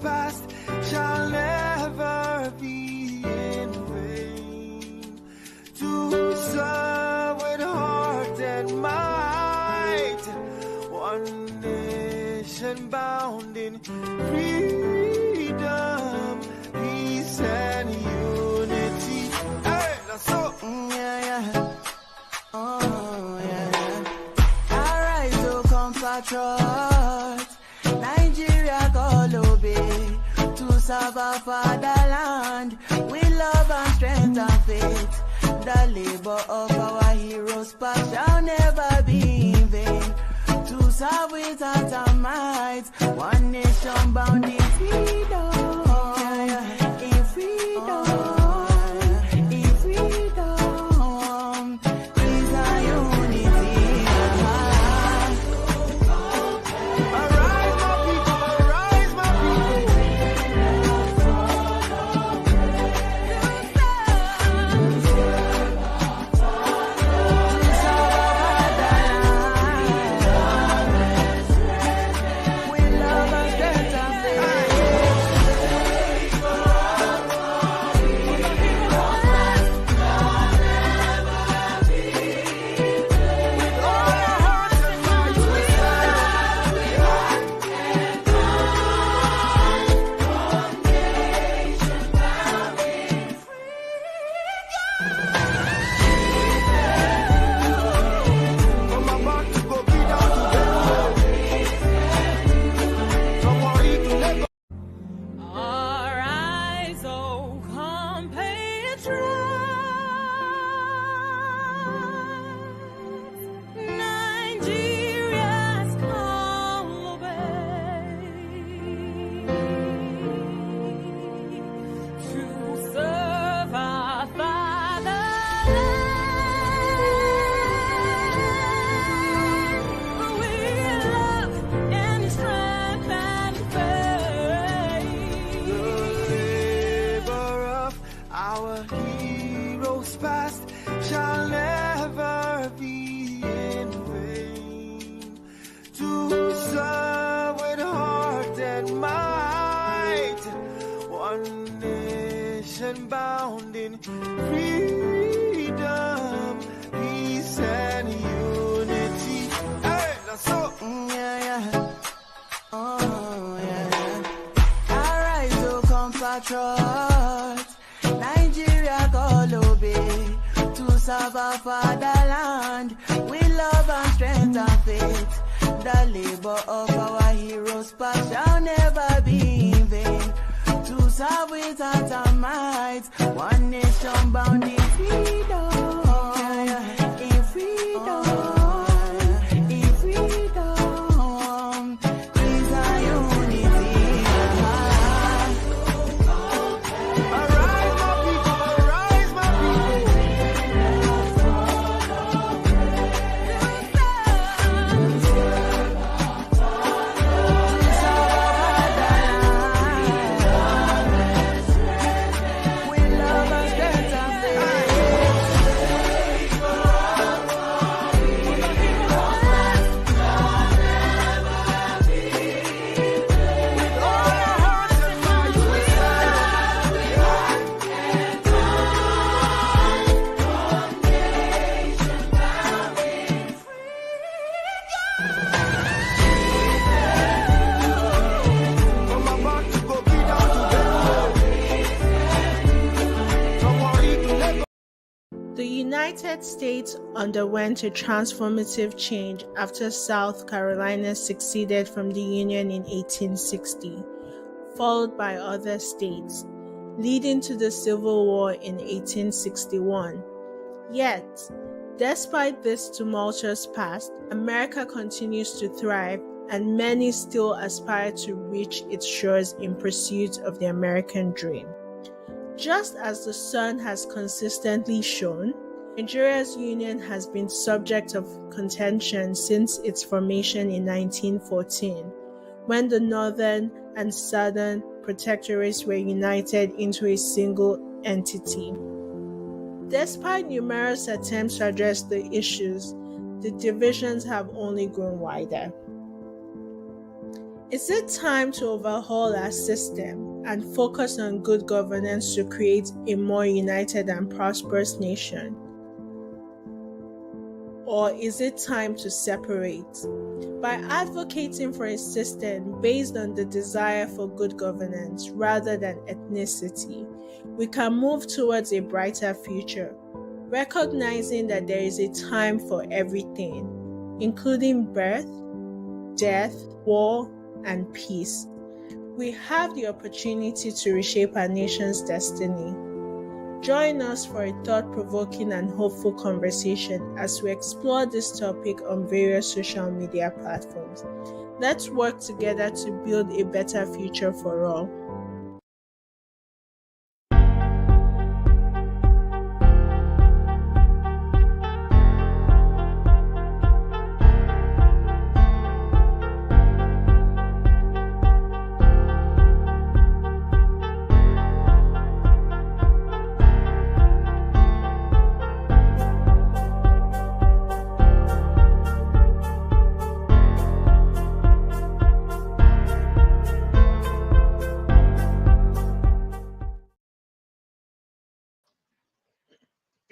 past shall never be in vain. To serve with heart and might, one nation bound in freedom, peace and unity. Hey, that's so. Arise, O compatriots, Nigeria call obey, to serve our fatherland with love and strength and faith. The labor of our heroes past shall never be in vain. To serve with heart and might, one nation bound in freedom, in freedom. Shall never be in vain. To serve with heart and might, one nation bound in freedom, peace and unity. Hey, that's so. Arise, O compatriots, Nigeria call obey, to serve our fatherland with love and strength and faith. The labor of our heroes past shall never be in vain. To serve with heart and might, one nation bound in freedom, in freedom, in freedom, peace and unity. Arise, my people, arise, my With love and strength and faith. The United States underwent a transformative change after South Carolina seceded from the Union in 1860, followed by other states, leading to the Civil War in 1861. Yet, despite this tumultuous past, America continues to thrive, and many still aspire to reach its shores in pursuit of the American dream. Just as the sun has consistently shone, Nigeria's union has been subject of contention since its formation in 1914, when the northern and southern protectorates were united into a single entity. Despite numerous attempts to address the issues, the divisions have only grown wider. Is it time to overhaul our system and focus on good governance to create a more united and prosperous nation? Or is it time to separate? By advocating for a system based on the desire for good governance rather than ethnicity, we can move towards a brighter future, recognizing that there is a time for everything, including birth, death, war, and peace. We have the opportunity to reshape our nation's destiny. Join us for a thought provoking and hopeful conversation as we explore this topic on various social media platforms. Let's work together to build a better future for all.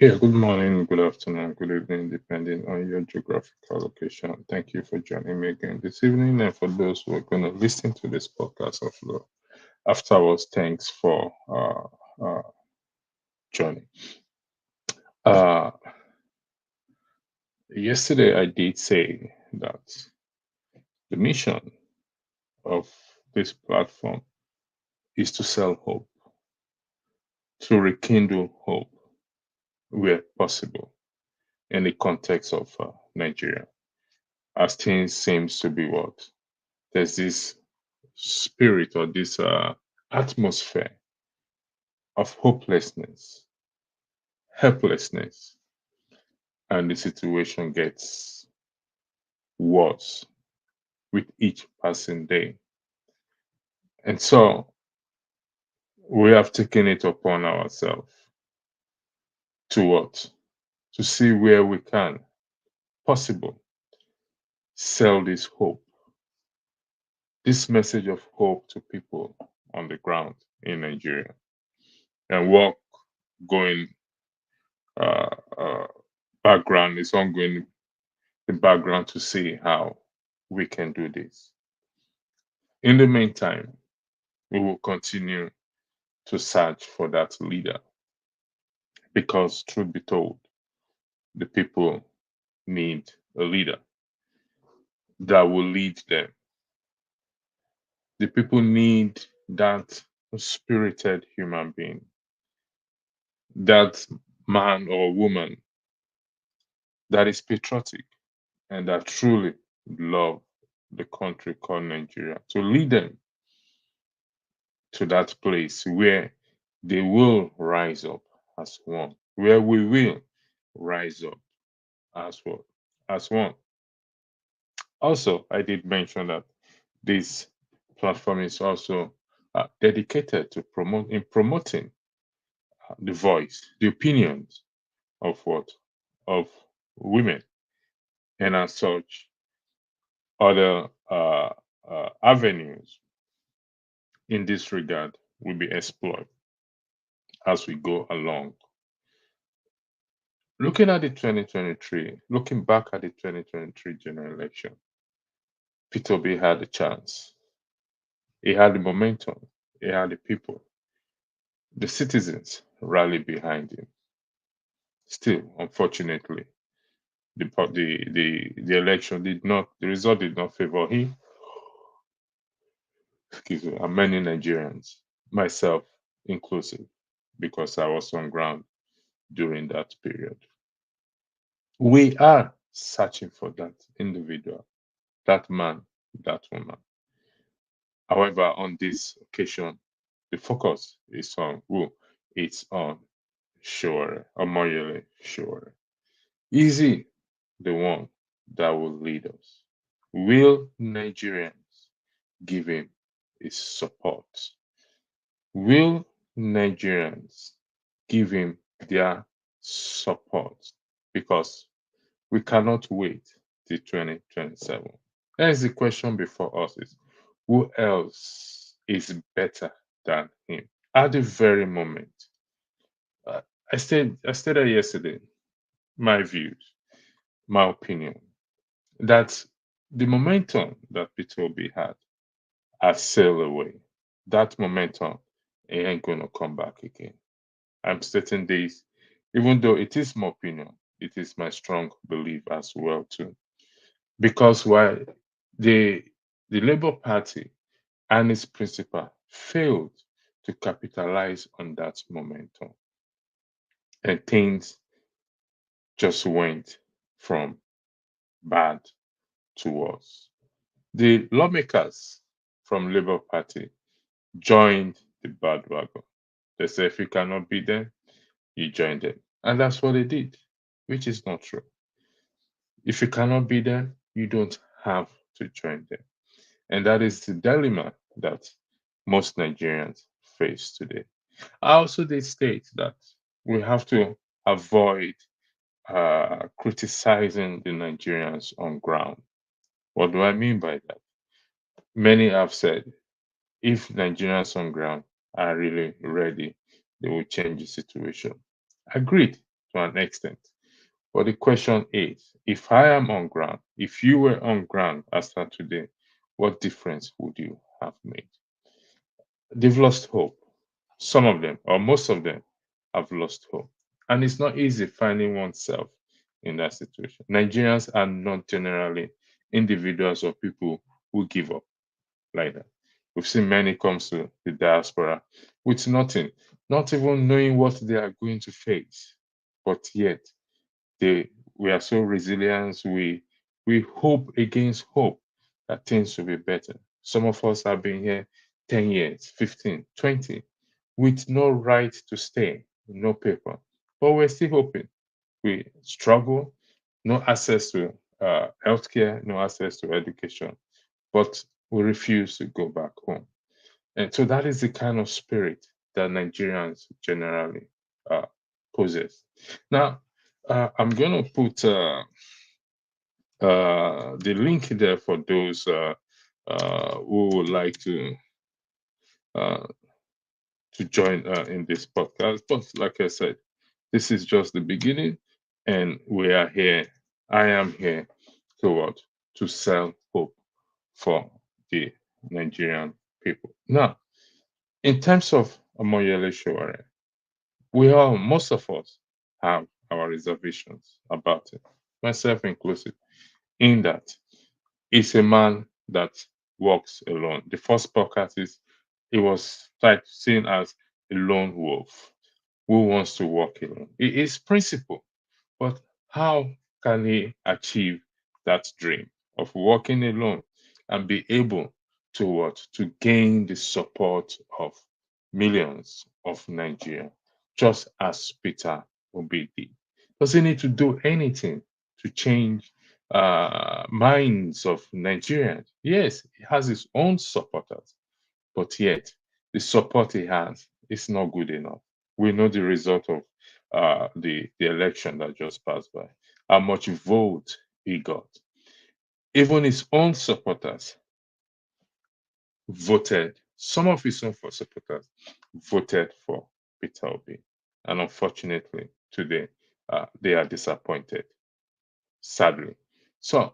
Yeah, good morning, good afternoon, good evening, depending on your geographical location. Thank you for joining me again this evening. And for those who are going to listen to this podcast afterwards, thanks for joining. Uh, Yesterday, I did say that the mission of this platform is to sell hope, to rekindle hope where possible in the context of Nigeria, as things seems to be what there's this spirit or this atmosphere of hopelessness, helplessness, and the situation gets worse with each passing day. And so we have taken it upon ourselves to what? To see where we can possible sell this hope, this message of hope to people on the ground in Nigeria, and work going uh, uh, background is ongoing the background to see how we can do this. In the meantime, we will continue to search for that leader because, truth be told, the people need a leader that will lead them. The people need that spirited human being, that man or woman that is patriotic and that truly love the country called Nigeria to lead them to that place where they will rise up as one, where we will rise up as one. As one. Also, I did mention that this platform is also dedicated to promoting the voice, the opinions of what of women, and as such, other avenues in this regard will be explored as we go along. Looking back at the 2023 general election, Peter Obi had a chance. He had the momentum. He had the people. The citizens rallied behind him. Still, unfortunately, the election the result did not favor him. Excuse me, and many Nigerians, myself inclusive, because I was on ground during that period. We are searching for that individual, that man, that woman. However, on this occasion, the focus is on who? It's on Sowore, Omoyele Sowore. Is he the one that will lead us? Will Nigerians give him his support? Will Nigerians give him their support? Because we cannot wait till 2027. That is the question before us is Who else is better than him at the very moment? Uh, I stated yesterday my views, my opinion that the momentum that Peter Obi had has sailed away. That momentum ain't gonna come back again. I'm stating this, even though it is my opinion, it is my strong belief as well too. Because while the the Labour Party and its principal failed to capitalize on that momentum, and things just went from bad to worse. The lawmakers from Labour Party joined the bandwagon. They said if you cannot beat them, you join them. And that's what they did, which is not true. If you cannot beat them, you don't have to join them. And that is the dilemma that most Nigerians face today. I also did state that we have to avoid criticizing the Nigerians on ground. What do I mean by that? Many have said if Nigerians on ground are really ready, they will change the situation. Agreed to an extent. But the question is if I am on ground, if you were on ground as of today, what difference would you have made? They've lost hope. Some of them, or most of them, have lost hope. And it's not easy finding oneself in that situation. Nigerians are not generally individuals or people who give up like that. We've seen many come to the diaspora with nothing, not even knowing what they are going to face. But yet they we are so resilient, we hope against hope that things will be better. Some of us have been here 10 years, 15, 20, with no right to stay, no paper. But we're still hoping. We struggle, no access to healthcare, no access to education, but we refuse to go back home. And so that is the kind of spirit that Nigerians generally uh, possess. Now, I'm going to put the link there for those who would like uh, to join in this podcast. But like I said, this is just the beginning, and we are here. I am here to what? To sell hope for the Nigerian people. Now, in terms of Amoyele Sowore, most of us have our reservations about it, myself inclusive, in that it's a man that walks alone. The first podcast is he was like seen as a lone wolf who wants to walk alone. It is principle, but how can he achieve that dream of walking alone and be able to what? To gain the support of millions of Nigeria, just as Peter Obi did. Does he need to do anything to change minds of Nigerians? Yes, he has his own supporters, but yet the support he has is not good enough. We know the result of the election that just passed by, how much vote he got. Even his own supporters voted, some of his own supporters voted for Peter Obi. And unfortunately, today, they are disappointed, sadly. So,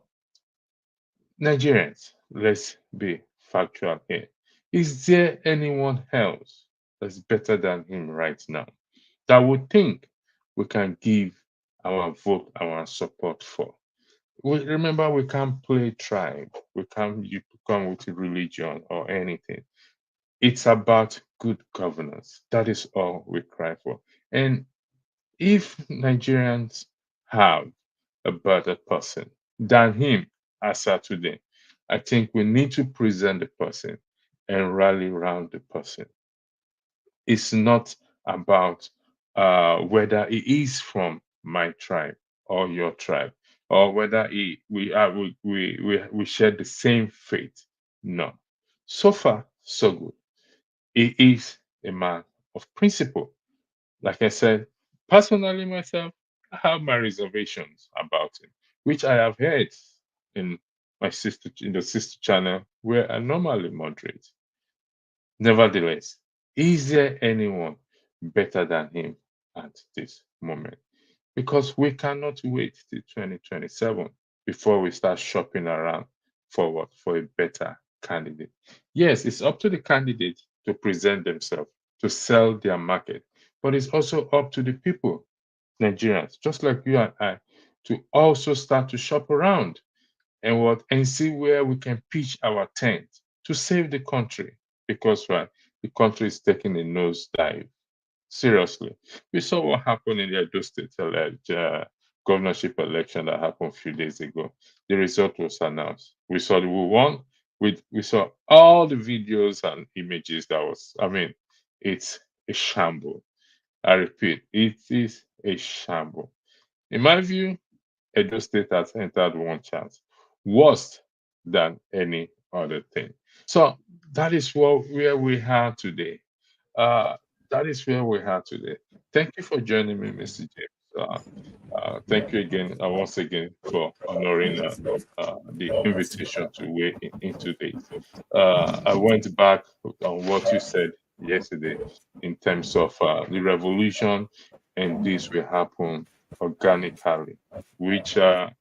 Nigerians, let's be factual here. Is there anyone else that's better than him right now that would think we can give our vote, our support for? We remember we can't play tribe, we can't you come with religion or anything. It's about good governance. That is all we cry for. And if Nigerians have a better person than him as of today, I think we need to present the person and rally around the person. It's not about whether he is from my tribe or your tribe, or whether we share the same faith. No. So far, so good. He is a man of principle. Like I said, personally myself, I have my reservations about him, which I have heard in my sister in the sister channel, were normally moderate. Nevertheless, is there anyone better than him at this moment? Because we cannot wait till 2027 before we start shopping around for what? For a better candidate. Yes, it's up to the candidate to present themselves, to sell their market, but it's also up to the people, Nigerians, just like you and I, to also start to shop around and see where we can pitch our tent to save the country. Because right, the country is taking a nosedive. Seriously, we saw what happened in the Edo State governorship election that happened a few days ago. The result was announced. We saw the we won. We saw all the videos and images that was. I mean, it's a shamble. I repeat, it is a shamble. In my view, Edo State has entered one chance, worse than any other thing. So that is where we are today. Uh, that is where we are today. Thank you for joining me, Mr. James. Thank you again, once again, for honoring the invitation to weigh into this. I went back on what you said yesterday in terms of the revolution, and this will happen organically, which a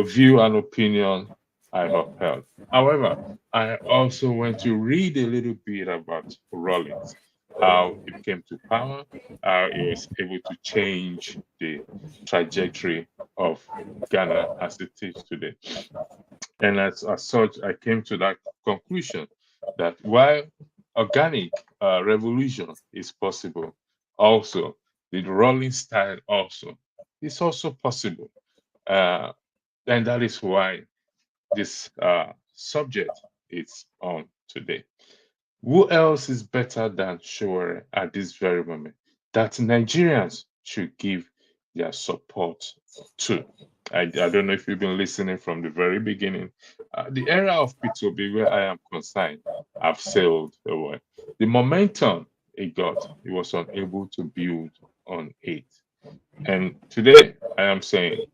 view and opinion I upheld. However, I also went to read a little bit about Rawlings, how he came to power, how he was able to change the trajectory of Ghana as it is today. And as such, I came to that conclusion that while organic revolution is possible, also the rolling style also is also possible. Uh, and that is why this subject is on today. Who else is better than Sowore at this very moment that Nigerians should give their support to? I don't know if you've been listening from the very beginning. The era of P2B, where I am concerned, have sailed away. The momentum it got, it was unable to build on it. And today, I am saying,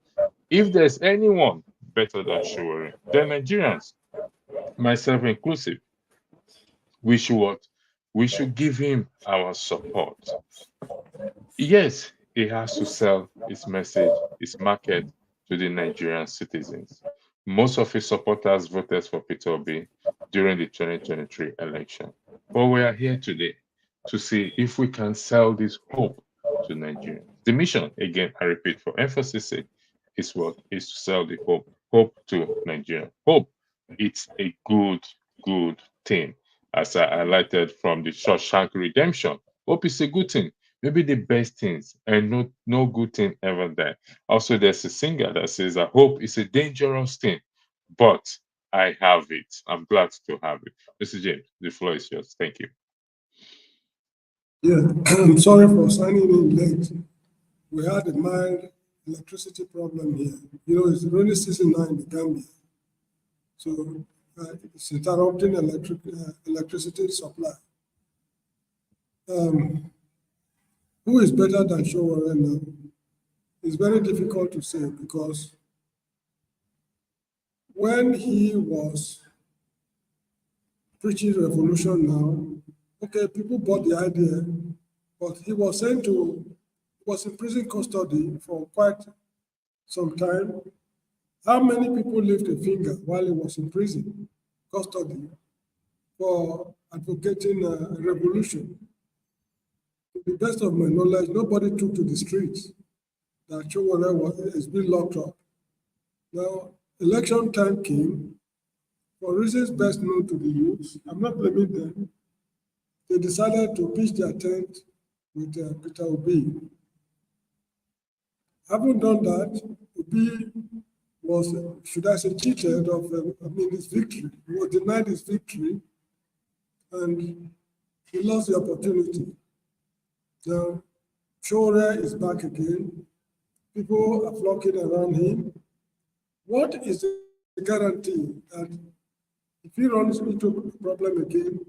if there's anyone better than Sowore, then Nigerians, myself inclusive, we should what? We should give him our support. Yes, he has to sell his message, his market to the Nigerian citizens. Most of his supporters voted for Peter Obi during the 2023 election. But we are here today to see if we can sell this hope to Nigerians. The mission, again, I repeat for emphasis sake, is what? Is to sell the hope to Nigeria. Hope, it's a good thing. As I highlighted from the Shawshank Redemption, hope is a good thing, maybe the best things, and no good thing ever there. Also, there's a singer that says that hope is a dangerous thing, but I have it. I'm glad to have it. Mr. James, the floor is yours. Thank you. Yeah, I'm sorry for signing in late. We had a mild electricity problem here. You know, it's rainy season now in the Gambia. So it's interrupting electricity supply. Who is better than Sowore now? It's very difficult to say because when he was preaching revolution now, okay, people bought the idea, but he was in prison custody for quite some time. How many people lifted a finger while he was in prison custody for advocating a revolution? To the best of my knowledge, nobody took to the streets that Sowore is being locked up. Now, election time came, for reasons best known to the youth. I'm not blaming them. They decided to pitch their tent with Peter Obi. Having done that, Obi was, should I say, cheated of his victory. He was denied his victory, and he lost the opportunity. Now, Sowore is back again. People are flocking around him. What is the guarantee that if he runs into a problem again,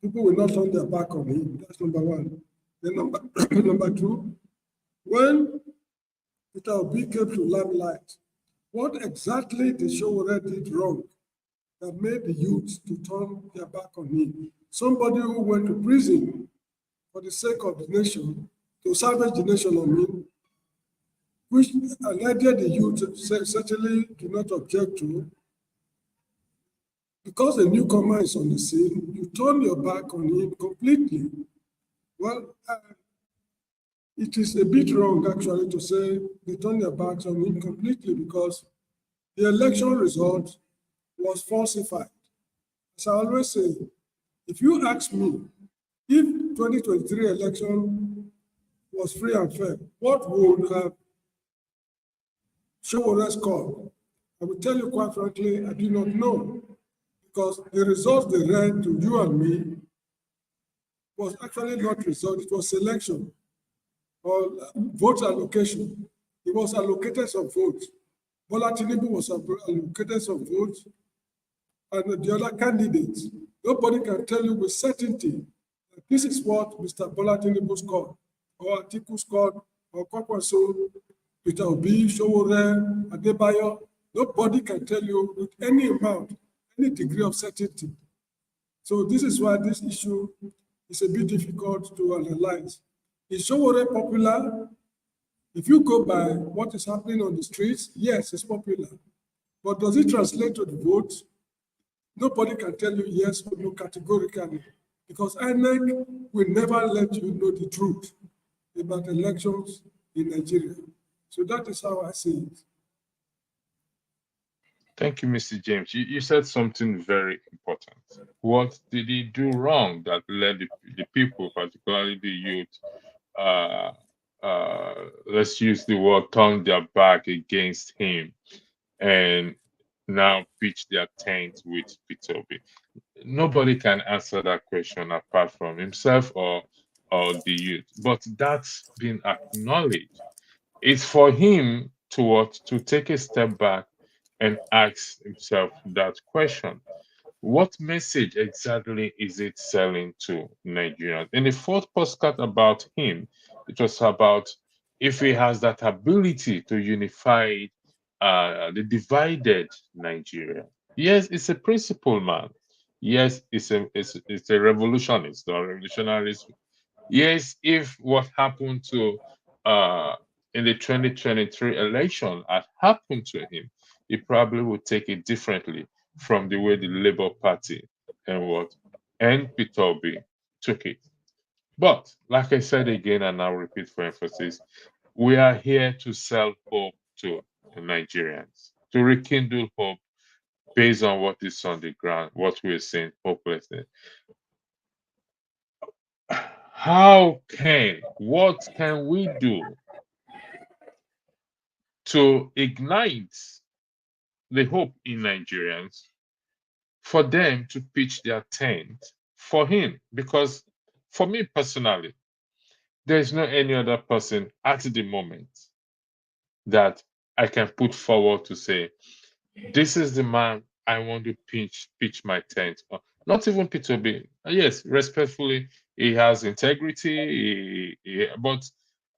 people will not turn their back on him? That's number one. Then number two, when Peter Obi came to limelight, What exactly did Sowore did wrong that made the youth to turn their back on him? Somebody who went to prison for the sake of the nation, to salvage the nation, I mean, which alleged the youth certainly do not object to. Because a newcomer is on the scene, you turn your back on him completely. Well, it is a bit wrong actually to say they turn their backs on him completely because the election result was falsified. As I always say, if you ask me, if 2023 election was free and fair, what would have Sowore scored? I will tell you quite frankly, I do not know. Because the results they read to you and me was actually not result, it was selection or vote allocation. It was allocated some votes. Bola Tinubu was allocated some votes, and the other candidates. Nobody can tell you with certainty that this is what Mr. Bola Tinubu scored, or Atiku scored, or Kwakwaso, Peter Obi, Sowore, Adebayo. Nobody can tell you with any amount, any degree of certainty. So this is why this issue is a bit difficult to analyze. Is Sowore popular? If you go by what is happening on the streets, yes, it's popular. But does it translate to the vote? Nobody can tell you yes or no categorically, because INEC will never let you know the truth about elections in Nigeria. So that is how I see it. Thank you, Mr. James. You said something very important. What did he do wrong that led the people, particularly the youth, uh, let's use the word, turn their back against him and now pitch their tent with Peter Obi? Nobody can answer that question apart from himself or the youth. But that's been acknowledged. It's for him to what, to take a step back and ask himself that question. What message exactly is it selling to Nigerians? In the fourth postcard about him, it was about if he has that ability to unify the divided Nigeria. Yes, it's a principled man. Yes, it's a revolutionist or revolutionaries. Yes, if what happened to uh, in the 2023 election had happened to him, he probably would take it differently from the way the Labour Party and Peter Obi took it. But like I said again, and I'll repeat for emphasis, we are here to sell hope to Nigerians, to rekindle hope based on what is on the ground, what we're seeing, hopelessness. What can we do to ignite the hope in Nigerians for them to pitch their tent for him? Because for me personally, there is no any other person at the moment that I can put forward to say, this is the man I want to pitch my tent on. Not even Peter B. Yes, respectfully, he has integrity, but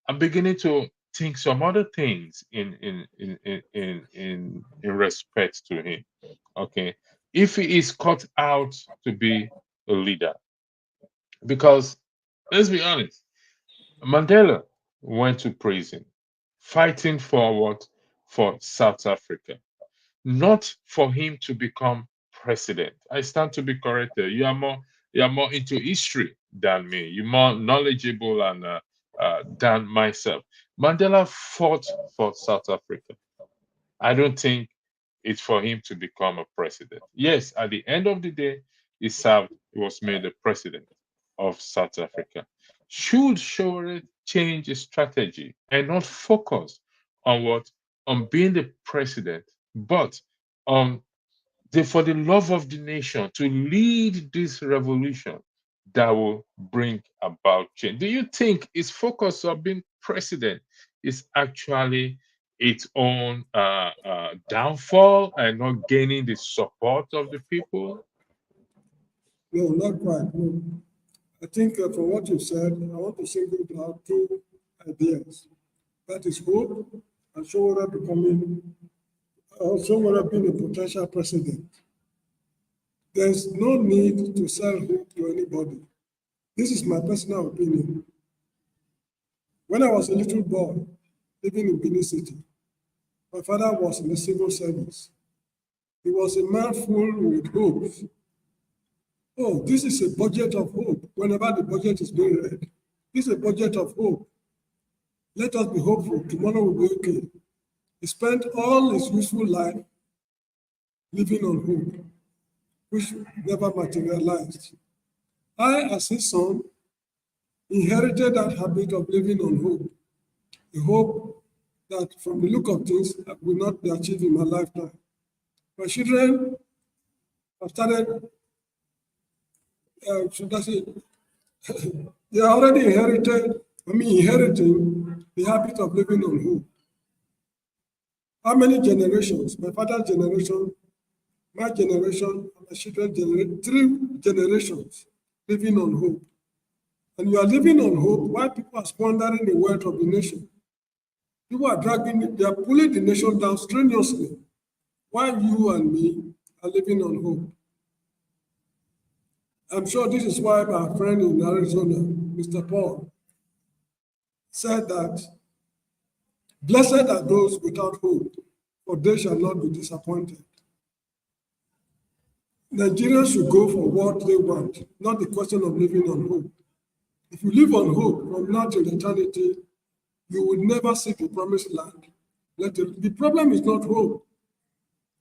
I'm beginning to think some other things in respect to him. Okay, if he is cut out to be a leader, because let's be honest, Mandela went to prison fighting for what? For South Africa, not for him to become president. I stand to be corrected. You are more into history than me. You're more knowledgeable and than myself. Mandela fought for South Africa. I don't think it's for him to become a president. Yes, at the end of the day, he was made the president of South Africa. Should Sowore change his strategy and not focus on what? On being the president, but on for the love of the nation to lead this revolution that will bring about change. Do you think his focus on being president is actually its own downfall and not gaining the support of the people? No, not quite. No. I think from what you said, I want to single out two ideas. That is hope and Sowore becoming also would have been a potential president. There's no need to sell hope to anybody. This is my personal opinion. When I was a little boy living in Benin City, my father was in the civil service. He was a man full with hopes. Oh, this is a budget of hope. Whenever the budget is being read, this is a budget of hope. Let us be hopeful. Tomorrow will be okay. He spent all his useful life living on hope, which never materialized. I, as his son, inherited that habit of living on hope, a hope that from the look of things will not be achieved in my lifetime. My children have started, should I say, they are already inheriting the habit of living on hope. How many generations? My father's generation, my generation, and my children's generation, 3 generations living on hope. And you are living on hope while people are squandering the wealth of the nation. People are they are pulling the nation down strenuously, while you and me are living on hope. I'm sure this is why my friend in Arizona, Mr. Paul, said that blessed are those without hope, for they shall not be disappointed. Nigerians should go for what they want, not the question of living on hope. If you live on hope from now till eternity, you will never see the promised land. The problem is not hope.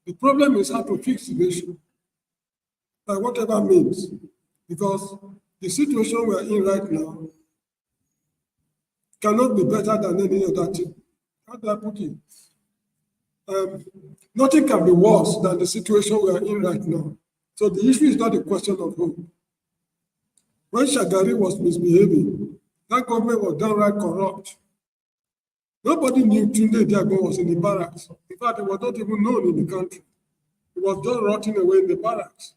The problem is how to fix the nation, by whatever means. Because the situation we are in right now cannot be better than any other thing. How do I put it? Nothing can be worse than the situation we are in right now. So the issue is not a question of hope. When Shagari was misbehaving, that government was downright corrupt. Nobody knew Tunde Diago was in the barracks. In fact, it was not even known in the country. He was just rotting away in the barracks.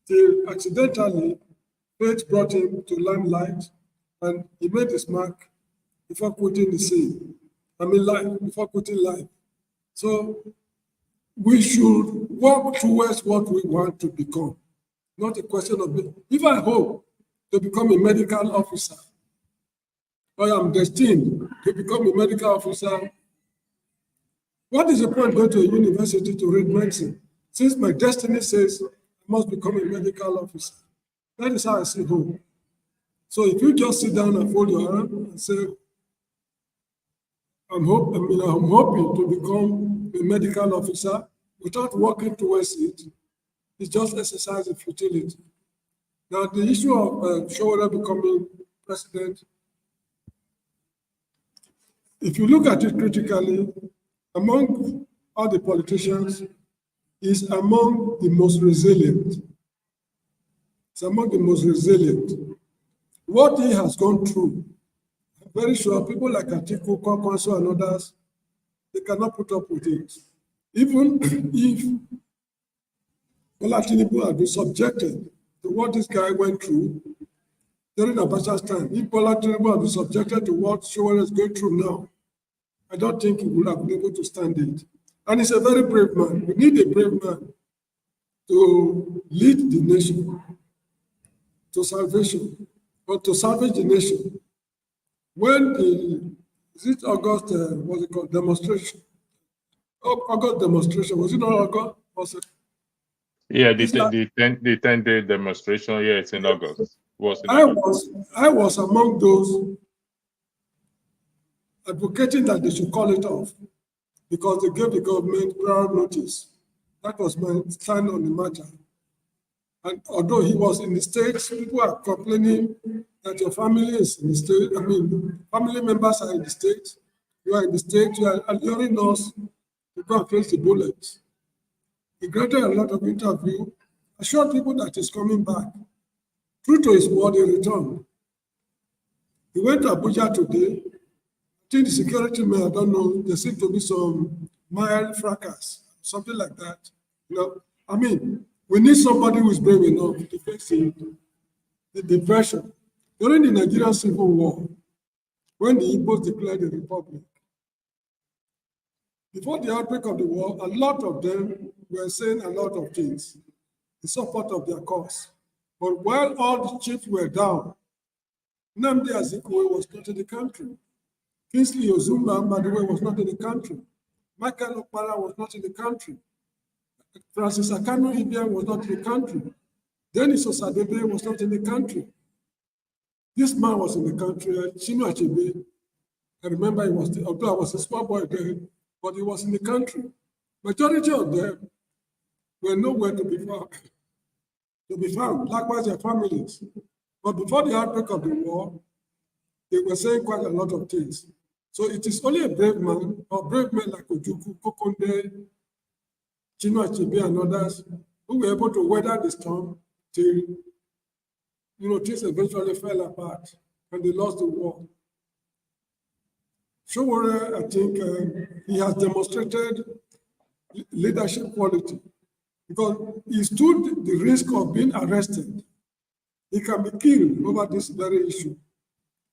Till accidentally, fate brought him to limelight, and he made his mark before quitting the scene. Life, before quitting life. So we should work towards what we want to become, not a question of, if I hope to become a medical officer, or I'm destined to become a medical officer, what is the point going to a university to read medicine? Since my destiny says I must become a medical officer. That is how I see hope. So if you just sit down and fold your hand and say, I'm hoping to become a medical officer without working towards it, it's just exercise of futility. Now, the issue of Sowore becoming president, if you look at it critically, among all the politicians, is among the most resilient. It's among the most resilient. What he has gone through, I'm very sure people like Atiku, Kwankwaso, and others, they cannot put up with it. Even if Bola Tinubu had been subjected to what this guy went through during Abacha's time, if Bola Tinubu had been subjected to what Sowore is going through now, I don't think he would have been able to stand it. And he's a very brave man. We need a brave man to lead the nation to salvation, or to salvage the nation. When is it August, what's it called, demonstration? Oh, August demonstration, was it not August? Was it? Yeah, the 10-day demonstration, yeah, it's in August. I was among those advocating that they should call it off because they gave the government prior notice. That was my stand on the matter. And although he was in the States, people are complaining that your family is in the States. Family members are in the States. You are in the States, you are alluring us to go and face the bullets. He granted a lot of interview, assured people that he's coming back. True to his word, he returned. He went to Abuja today. I think the security men, I don't know, there seemed to be some mild fracas, something like that. We need somebody who is brave enough to face the depression. During the Nigerian Civil War, when the Igbos declared a republic, Before the outbreak of the war, a lot of them were saying a lot of things in support of their cause. But while all the chiefs were down, Nnamdi Azikiwe was not in the country. Kingsley Ozumba Mbadiwe was not in the country. Michael Okpara was not in the country. Francis Akanu Ibiam was not in the country. Dennis Osadebe was not in the country. This man was in the country, Chino Achebe. I remember he was, although I was a small boy then, but he was in the country. Majority of them were nowhere to be found. Likewise, their families. But before the outbreak of the war, they were saying quite a lot of things. So it is only a brave man, or brave men like Ojukwu, Kokonde, Chino Achebe, and others, who were able to weather the storm till, things eventually fell apart and they lost the war. Sowore, I think he has demonstrated leadership quality because he stood the risk of being arrested. He can be killed over this very issue.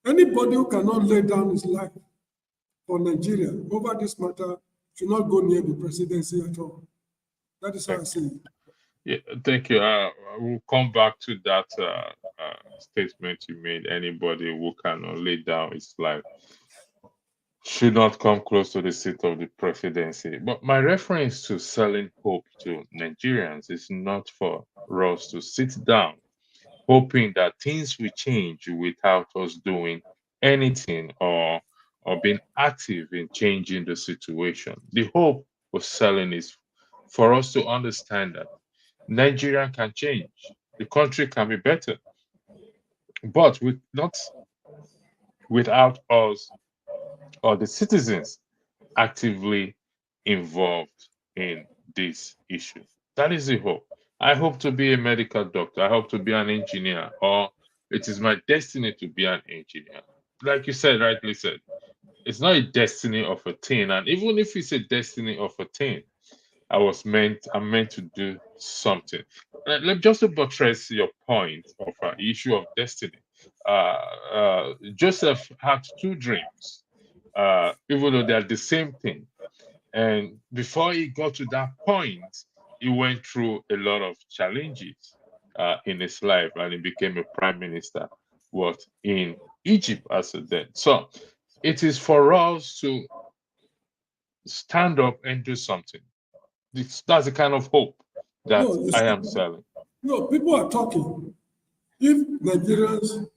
Anybody who cannot lay down his life for Nigeria over this matter should not go near the presidency at all. That is how I see it. Yeah, thank you. We'll come back to that statement you made. Anybody who cannot lay down his life should not come close to the seat of the presidency. But my reference to selling hope to Nigerians is not for us to sit down hoping that things will change without us doing anything or being active in changing the situation. The hope of selling is for us to understand that Nigeria can change, the country can be better, but not without us or the citizens actively involved in this issue. That is the hope. I hope to be a medical doctor. I hope to be an engineer, or it is my destiny to be an engineer. Like you said, rightly said, it's not a destiny of a teen. And even if it's a destiny of a teen, I'm meant to do something. Just to buttress your point of issue of destiny. Joseph had two dreams, even though they're the same thing. And before he got to that point, he went through a lot of challenges in his life, and he became a prime minister, in Egypt as a then. So it is for us to stand up and do something. That's the kind of hope that I am selling. People are talking. If Nigerians,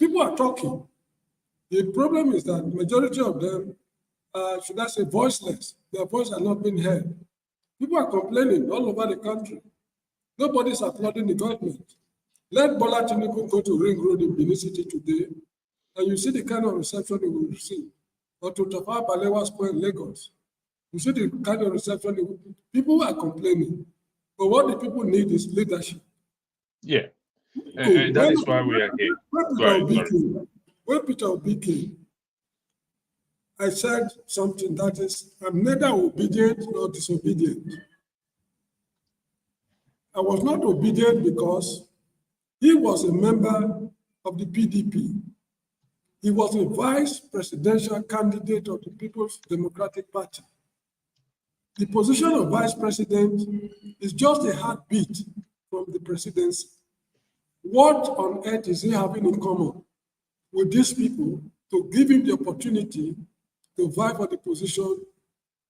people are talking. The problem is that majority of them, should I say, voiceless. Their voice are not being heard. People are complaining all over the country. Nobody's applauding the government. Let Bola Tinubu go to Ring Road in Benin City today, and you see the kind of reception he will receive. Or to Tafawa Balewa Square in Lagos. You see the kind of reception. People are complaining. But what the people need is leadership. Yeah. And that is why we are here. When Peter Obi came, I said something that is, I'm neither obedient nor disobedient. I was not obedient because he was a member of the PDP. He was a vice presidential candidate of the People's Democratic Party. The position of vice president is just a heartbeat from the presidency. What on earth is he having in common with these people to give him the opportunity to vie for the position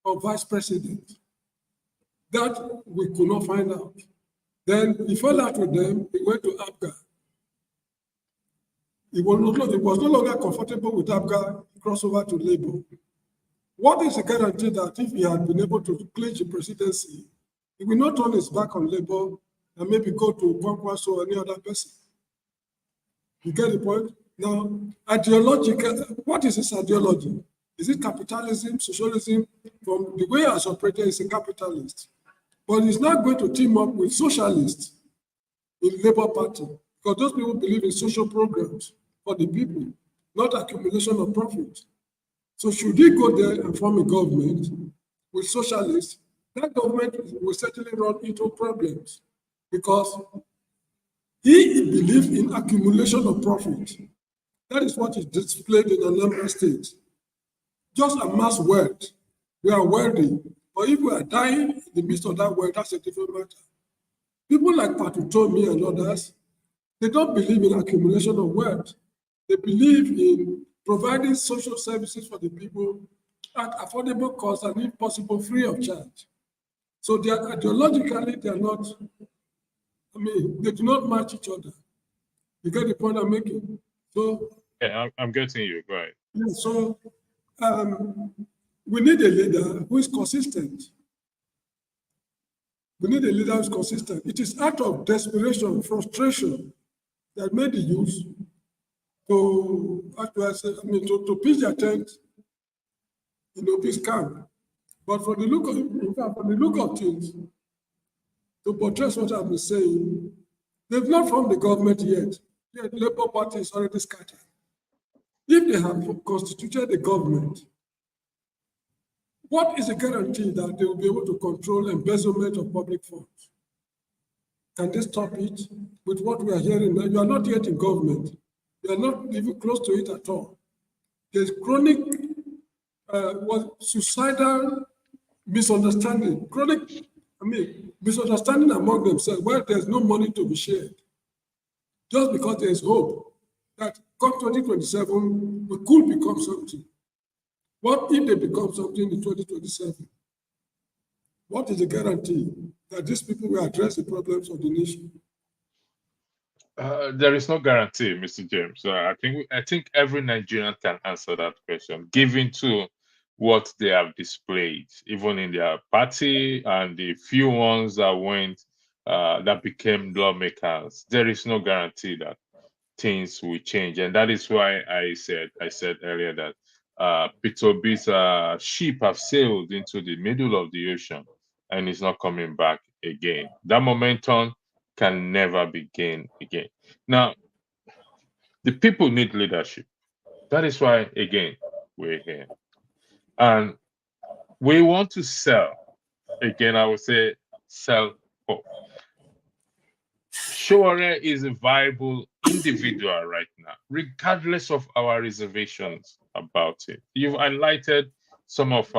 of vice president? That we could not find out. Then he fell out with them, he went to APGA. He was no longer comfortable with APGA, he crossed over to Labour. What is the guarantee that if he had been able to clinch the presidency, he will not turn his back on Labour and maybe go to Kwankwaso or any other person? You get the point? Now, ideological, what is his ideology? Is it capitalism, socialism? From the way he has operated, he's a capitalist. But he's not going to team up with socialists in Labour Party, because those people believe in social programs for the people, not accumulation of profit. So should he go there and form a government with socialists, that government will certainly run into problems because he believes in accumulation of profit. That is what is displayed in Anambra State. just amass wealth. We are wealthy. But if we are dying in the midst of that wealth, that's a different matter. People like Patutomi and others, they don't believe in accumulation of wealth. They believe in providing social services for the people at affordable cost and if possible free of charge. So they are, ideologically, they are not, they do not match each other. You get the point I'm making? So, Yeah, I'm getting you. Go ahead. yeah, so we need a leader who is consistent. We need a leader who is consistent. It is out of desperation, frustration that made the youth to, how do I say, to pitch their tent in the peace camp. But for the look of, in fact, for the look of things, to portray what I've been saying, they've not formed the government yet. The Labour Party is already scattered. If they have constituted the government, what is the guarantee that they will be able to control embezzlement of public funds? Can they stop it with what we are hearing now? You are not yet in government. You are not even close to it at all. There's chronic suicidal misunderstanding, misunderstanding among themselves where there's no money to be shared. Just because there's hope that come 2027, we could become something. What if they become something in 2027? What is the guarantee that these people will address the problems of the nation? There is no guarantee, Mr. James. I think every Nigerian can answer that question, given to what they have displayed, even in their party and the few ones that went that became lawmakers. There is no guarantee that things will change, and that is why I said earlier that Peter Obi's ship have sailed into the middle of the ocean and is not coming back again. That momentum can never be gained again. Now, the people need leadership. That is why, again, we're here. And we want to sell. Again, I would say sell hope. Sowore is a viable individual right now, regardless of our reservations about it. You've highlighted some of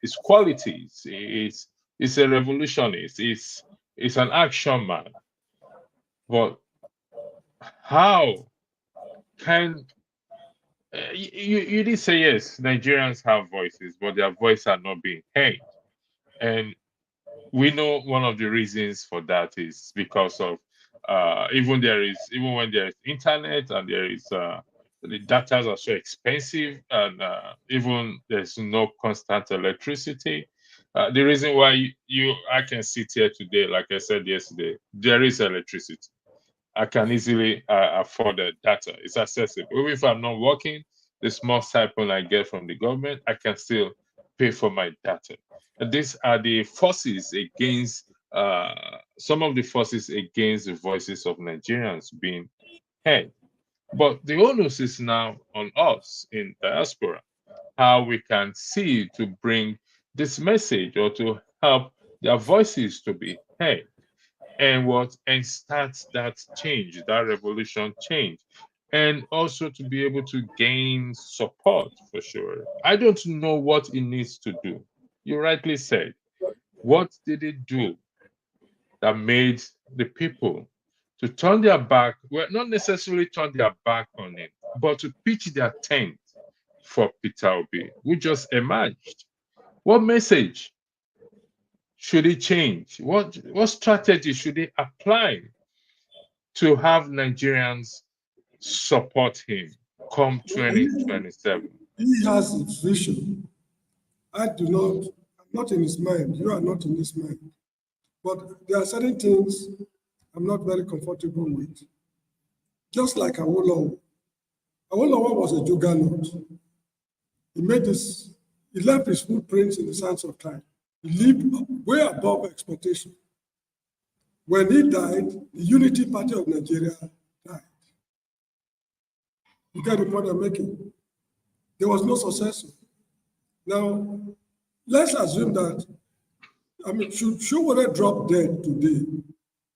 his qualities. He's a revolutionist. He's an action man. But how can you did say yes, Nigerians have voices, but their voices are not being heard. And we know one of the reasons for that is because of even when there is internet and there is the data are so expensive and even there's no constant electricity. The reason why I can sit here today, like I said yesterday, there is electricity. I can easily afford the data. It's accessible. Even if I'm not working, the small stipend I get from the government, I can still pay for my data. And these are the forces against, some of the forces against the voices of Nigerians being heard. But the onus is now on us in diaspora, how we can see to bring this message or to help their voices to be heard. And start that change, that revolution change, and also to be able to gain support for sure. I don't know what it needs to do. You rightly said, what did it do that made the people to turn their back, well, not necessarily turn their back on it, but to pitch their tent for Peter Obi, who just emerged? What message should he change? What strategy should he apply to have Nigerians support him come 2027? He has his vision. I do not, I'm not in his mind. You are not in his mind. But there are certain things I'm not very comfortable with. Just like Awolowo. Awolowo was a juggernaut. He left his footprints in the sands of time. He lived way above expectation. When he died, the Unity Party of Nigeria died. You get the point I'm making? There was no successor. Now, let's assume that, should Sowore drop dead today,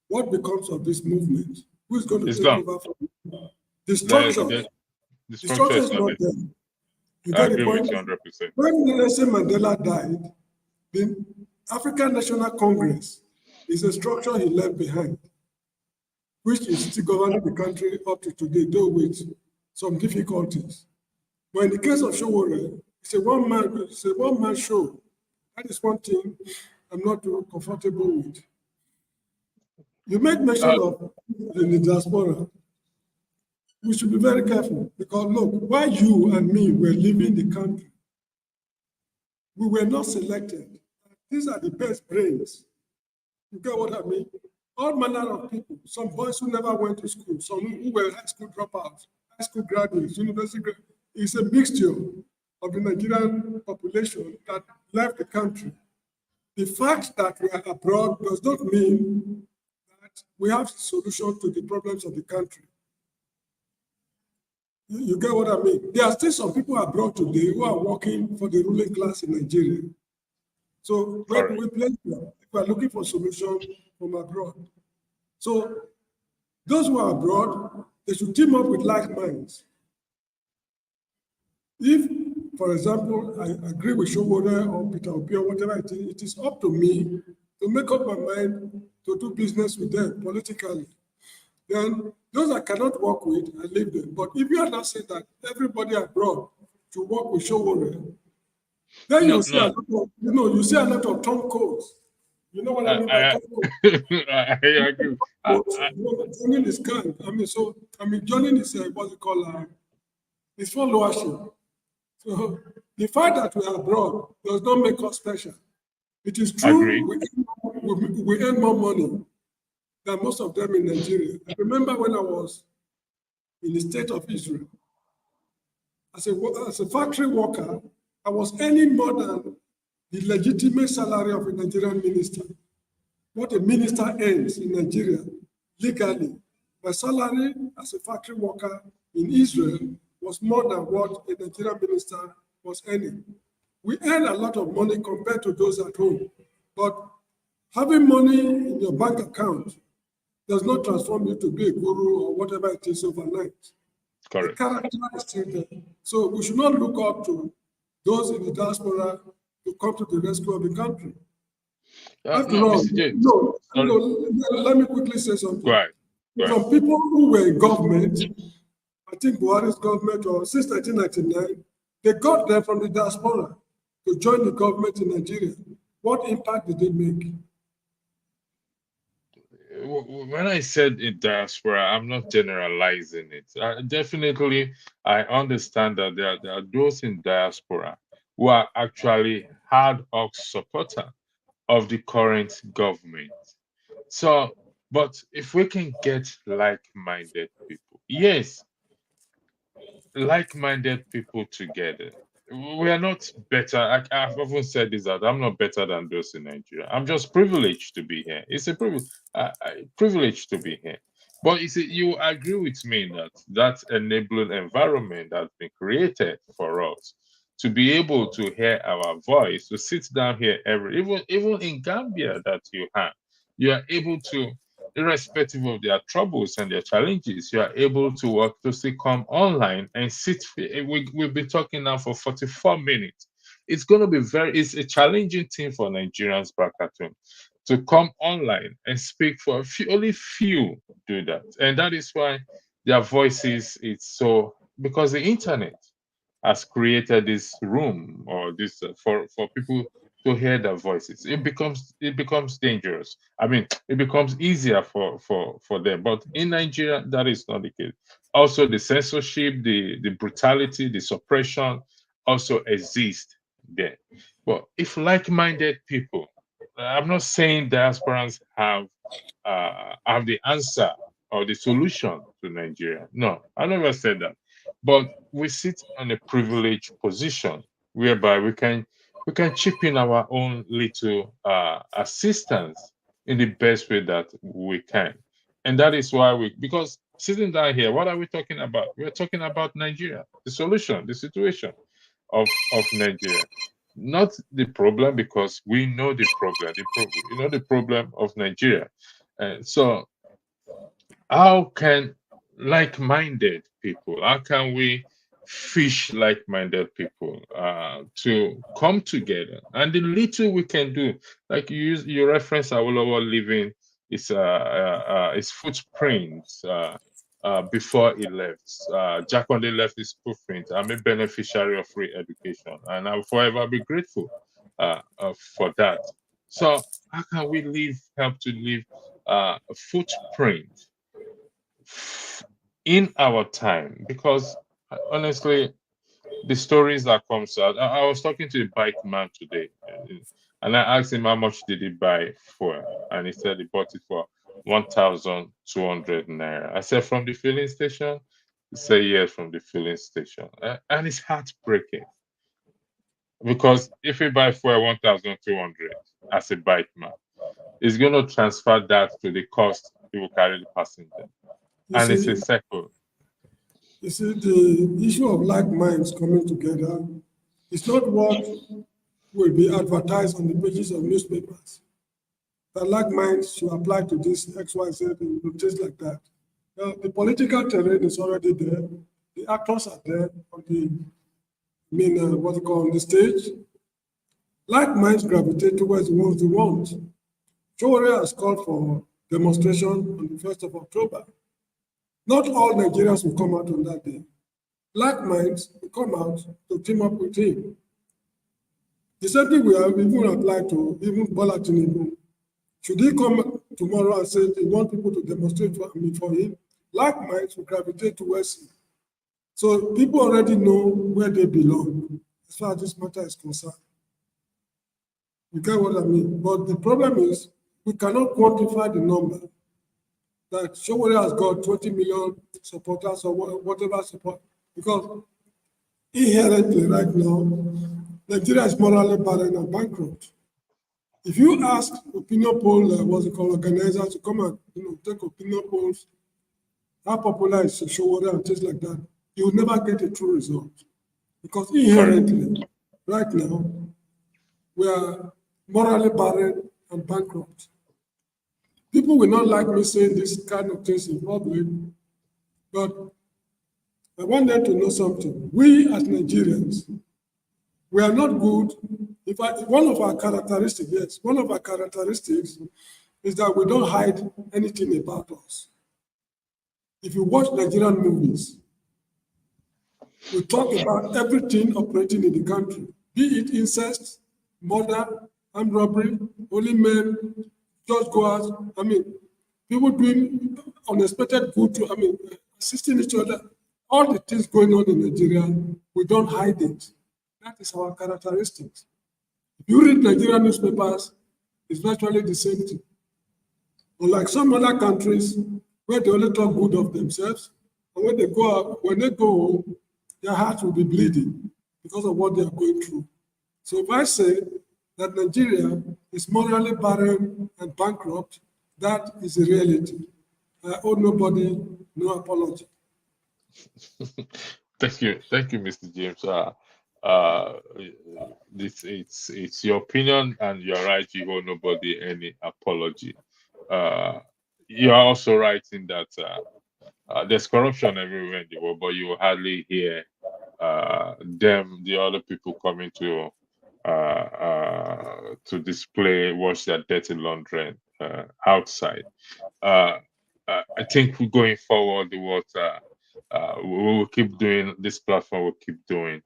what becomes of this movement? Who is going to take over from him? The structure is not there. You I get the agree with point? you 100%. When Nelson Mandela died, the African National Congress is a structure he left behind, which is still governing the country up to today, though with some difficulties. But in the case of Sowore, it's a one-man show. That is one thing I'm not too comfortable with. You make mention Uh, of in the diaspora. We should be very careful because look, while you and me were leaving the country, we were not selected. These are the best brains. You get what I mean? All manner of people, some boys who never went to school, some who were high school dropouts, high school graduates, university graduates. It's a mixture of the Nigerian population that left the country. The fact that we are abroad does not mean that we have a solution to the problems of the country. You get what I mean? There are still some people abroad today who are working for the ruling class in Nigeria. So where do correct. we place them if we are looking for solution from abroad? So those who are abroad, they should team up with like minds. If, for example, I agree with Showore or Peter Obi or whatever it is up to me to make up my mind to do business with them politically. Then those I cannot work with, I leave them. But if you are not saying that everybody abroad should work with Showore, then No, you see a no. lot of, you see a lot of tongue codes. You know what I I, mean by I, tongue code? I agree. Codes, joining is kind. Joining is what's it called? It's followership. So the fact that we are abroad does not make us special. It is true Agree. we earn more money than most of them in Nigeria. I remember when I was in the state of Israel, as a factory worker, I was earning more than the legitimate salary of a Nigerian minister. What a minister earns in Nigeria legally. My salary as a factory worker in Israel was more than what a Nigerian minister was earning. We earn a lot of money compared to those at home. But having money in your bank account does not transform you to be a guru or whatever it is overnight. The Correct. character is still there. So we should not look up to those in the diaspora to come to the rescue of the country. After No, all, Mr. James. Sorry. let me quickly say Go something. ahead. Go ahead. Some people who were in government, I think Buhari's government or since 1999, they got there from the diaspora to join the government in Nigeria. What impact did they make? When I said in diaspora, I'm not generalizing it. Definitely, I understand that there are those in diaspora who are actually hard work supporter of the current government. So, but if we can get like-minded people, yes, like-minded people together. We are not better. I've often said this that I'm not better than those in Nigeria. I'm just privileged to be here. It's a privilege to be here. But you see, you agree with me that that enabling environment that's been created for us to be able to hear our voice, to sit down here even in Gambia that you are able to, irrespective of their troubles and their challenges, you are able to work to still come online and sit. We've been talking now for 44 minutes. It's going to be it's a challenging thing for Nigerians back at home to come online and speak for only few do that. And that is why their voices, it's so, because the internet has created this room or this for people to hear their voices. It becomes dangerous. I mean, it becomes easier for them. But in Nigeria, that is not the case. Also, the censorship, the brutality, the suppression also exist there. But if like-minded people, I'm not saying diasporans have the answer or the solution to Nigeria. No, I never said that. But we sit on a privileged position whereby we can chip in our own little assistance in the best way that we can. And that is why because sitting down here, what are we talking about? We're talking about Nigeria, the solution, the situation of Nigeria, not the problem, because we know the problem. The problem of Nigeria. So how can like-minded people? How can we fish like-minded people to come together, and the little we can do, like you reference Awolowo leaving his footprints before he left. Jack Conde left his footprint. I'm a beneficiary of free education, and I'll forever be grateful for that. So how can we help to leave a footprint in our time? Because honestly, the stories that comes out. I was talking to a bike man today, and I asked him how much did he buy for, and he said he bought it for 1,200 naira. I said, from the filling station. He said yes, from the filling station, and it's heartbreaking because if you buy for 1,200 as a bike man, he's going to transfer that to the cost he will carry the passenger, You and it's a see, cycle. the issue of like minds coming together is not what will be advertised on the pages of newspapers. That like minds should apply to this XYZ and things like that. Now, the political terrain is already there. The actors are there on the what you call on the stage. Like minds gravitate towards the ones they want. Sowore has called for demonstration on the 1st of October. Not all Nigerians will come out on that day. Like minds will come out to team up with him. The same thing we have even applied to even Bola Tinubu. Should he come tomorrow and say he want people to demonstrate for him? Like minds will gravitate towards him. So people already know where they belong as far as this matter is concerned. You get what I mean? But the problem is we cannot quantify the number that Sowore has got 20 million supporters or whatever support, because inherently right now, Nigeria is morally barren and bankrupt. If you ask opinion poll, what's it called, organizers to come and take opinion polls, how popular is Sowore and things like that, you will never get a true result. Because inherently, right now, we are morally barren and bankrupt. People will not like me saying this kind of things in public, but I want them to know something. We as Nigerians, we are not good. In fact, one of our characteristics is that we don't hide anything about us. If you watch Nigerian movies, we talk about everything operating in the country, be it incest, murder, armed robbery, holy men, church goers, people doing unexpected good to, assisting each other. All the things going on in Nigeria, we don't hide it. That is our characteristics. If you read Nigerian newspapers, it's virtually the same thing. Unlike some other countries where they only talk good of themselves, and when they go home, their hearts will be bleeding because of what they are going through. So if I say that Nigeria is morally barren and bankrupt, that is a reality. I owe nobody no apology. Thank you, Mr. James. It's your opinion, and you're right. You owe nobody any apology. You're also right in that there's corruption everywhere in the world, but you will hardly hear the other people coming to display, wash their dirty laundry outside. I think we're going forward, what we will keep doing, this platform will keep doing,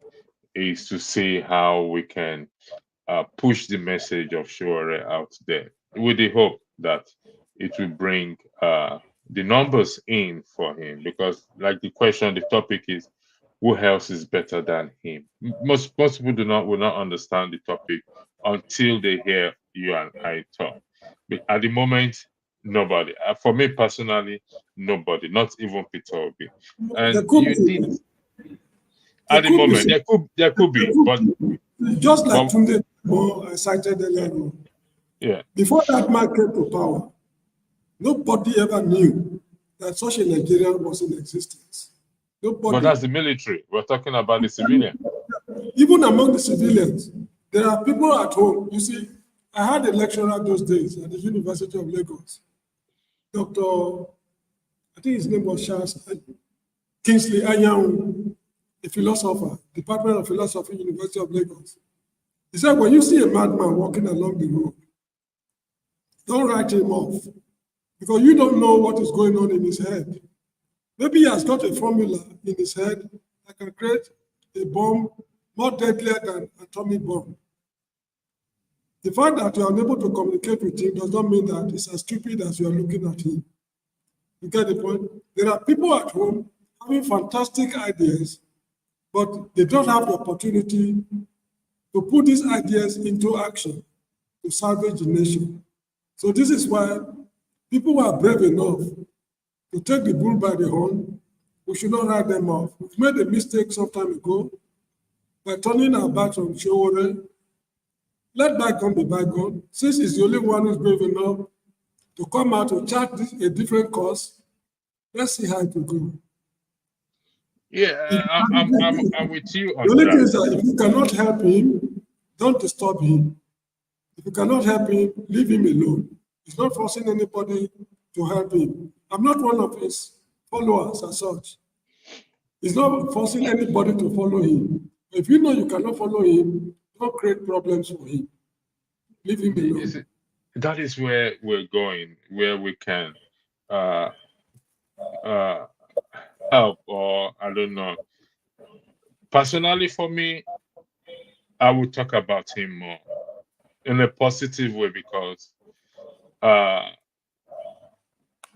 is to see how we can push the message of Sowore out there with the hope that it will bring the numbers in for him. Because, like the topic is, who else is better than him? Most people will not understand the topic until they hear you and I talk. But at the moment, nobody. For me personally, nobody. Not even Peter Obi. There And could you be, did there at the could be, moment. There could be, just like but Tunde I cited earlier on. yeah. Before that man came to power, nobody ever knew that such a Nigerian was in existence. But Nobody. that's the military. We're talking about the civilian. Even among the civilians, there are people at home. You see, I had a lecturer those days at the University of Lagos, Dr. I think his name was Charles Kingsley Anyanwu. a philosopher, Department of Philosophy, University of Lagos. He said, when you see a madman walking along the road, don't write him off because you don't know what is going on in his head. Maybe he has got a formula in his head that can create a bomb more deadlier than atomic bomb. The fact that you are unable to communicate with him does not mean that he's as stupid as you are looking at him. You get the point? There are people at home having fantastic ideas, but they don't have the opportunity to put these ideas into action to salvage the nation. So this is why people who are brave enough to take the bull by the horn, we should not write them off. We've made a mistake some time ago by turning our backs on Sowore. Let bygone be bygone. Since he's the only one who's brave enough to come out to chart a different course, let's see how it will go. Yeah, If, I'm with you the on only thing that. is that if you cannot help him, don't disturb him. If you cannot help him, leave him alone. He's not forcing anybody to help him. I'm not one of his followers as such. He's not forcing anybody to follow him. If you know you cannot follow him, don't create problems for him. Leave him Is alone. it, that is where we're going, where we can uh, uh, help, or I don't know. Personally, for me, I would talk about him more in a positive way because uh,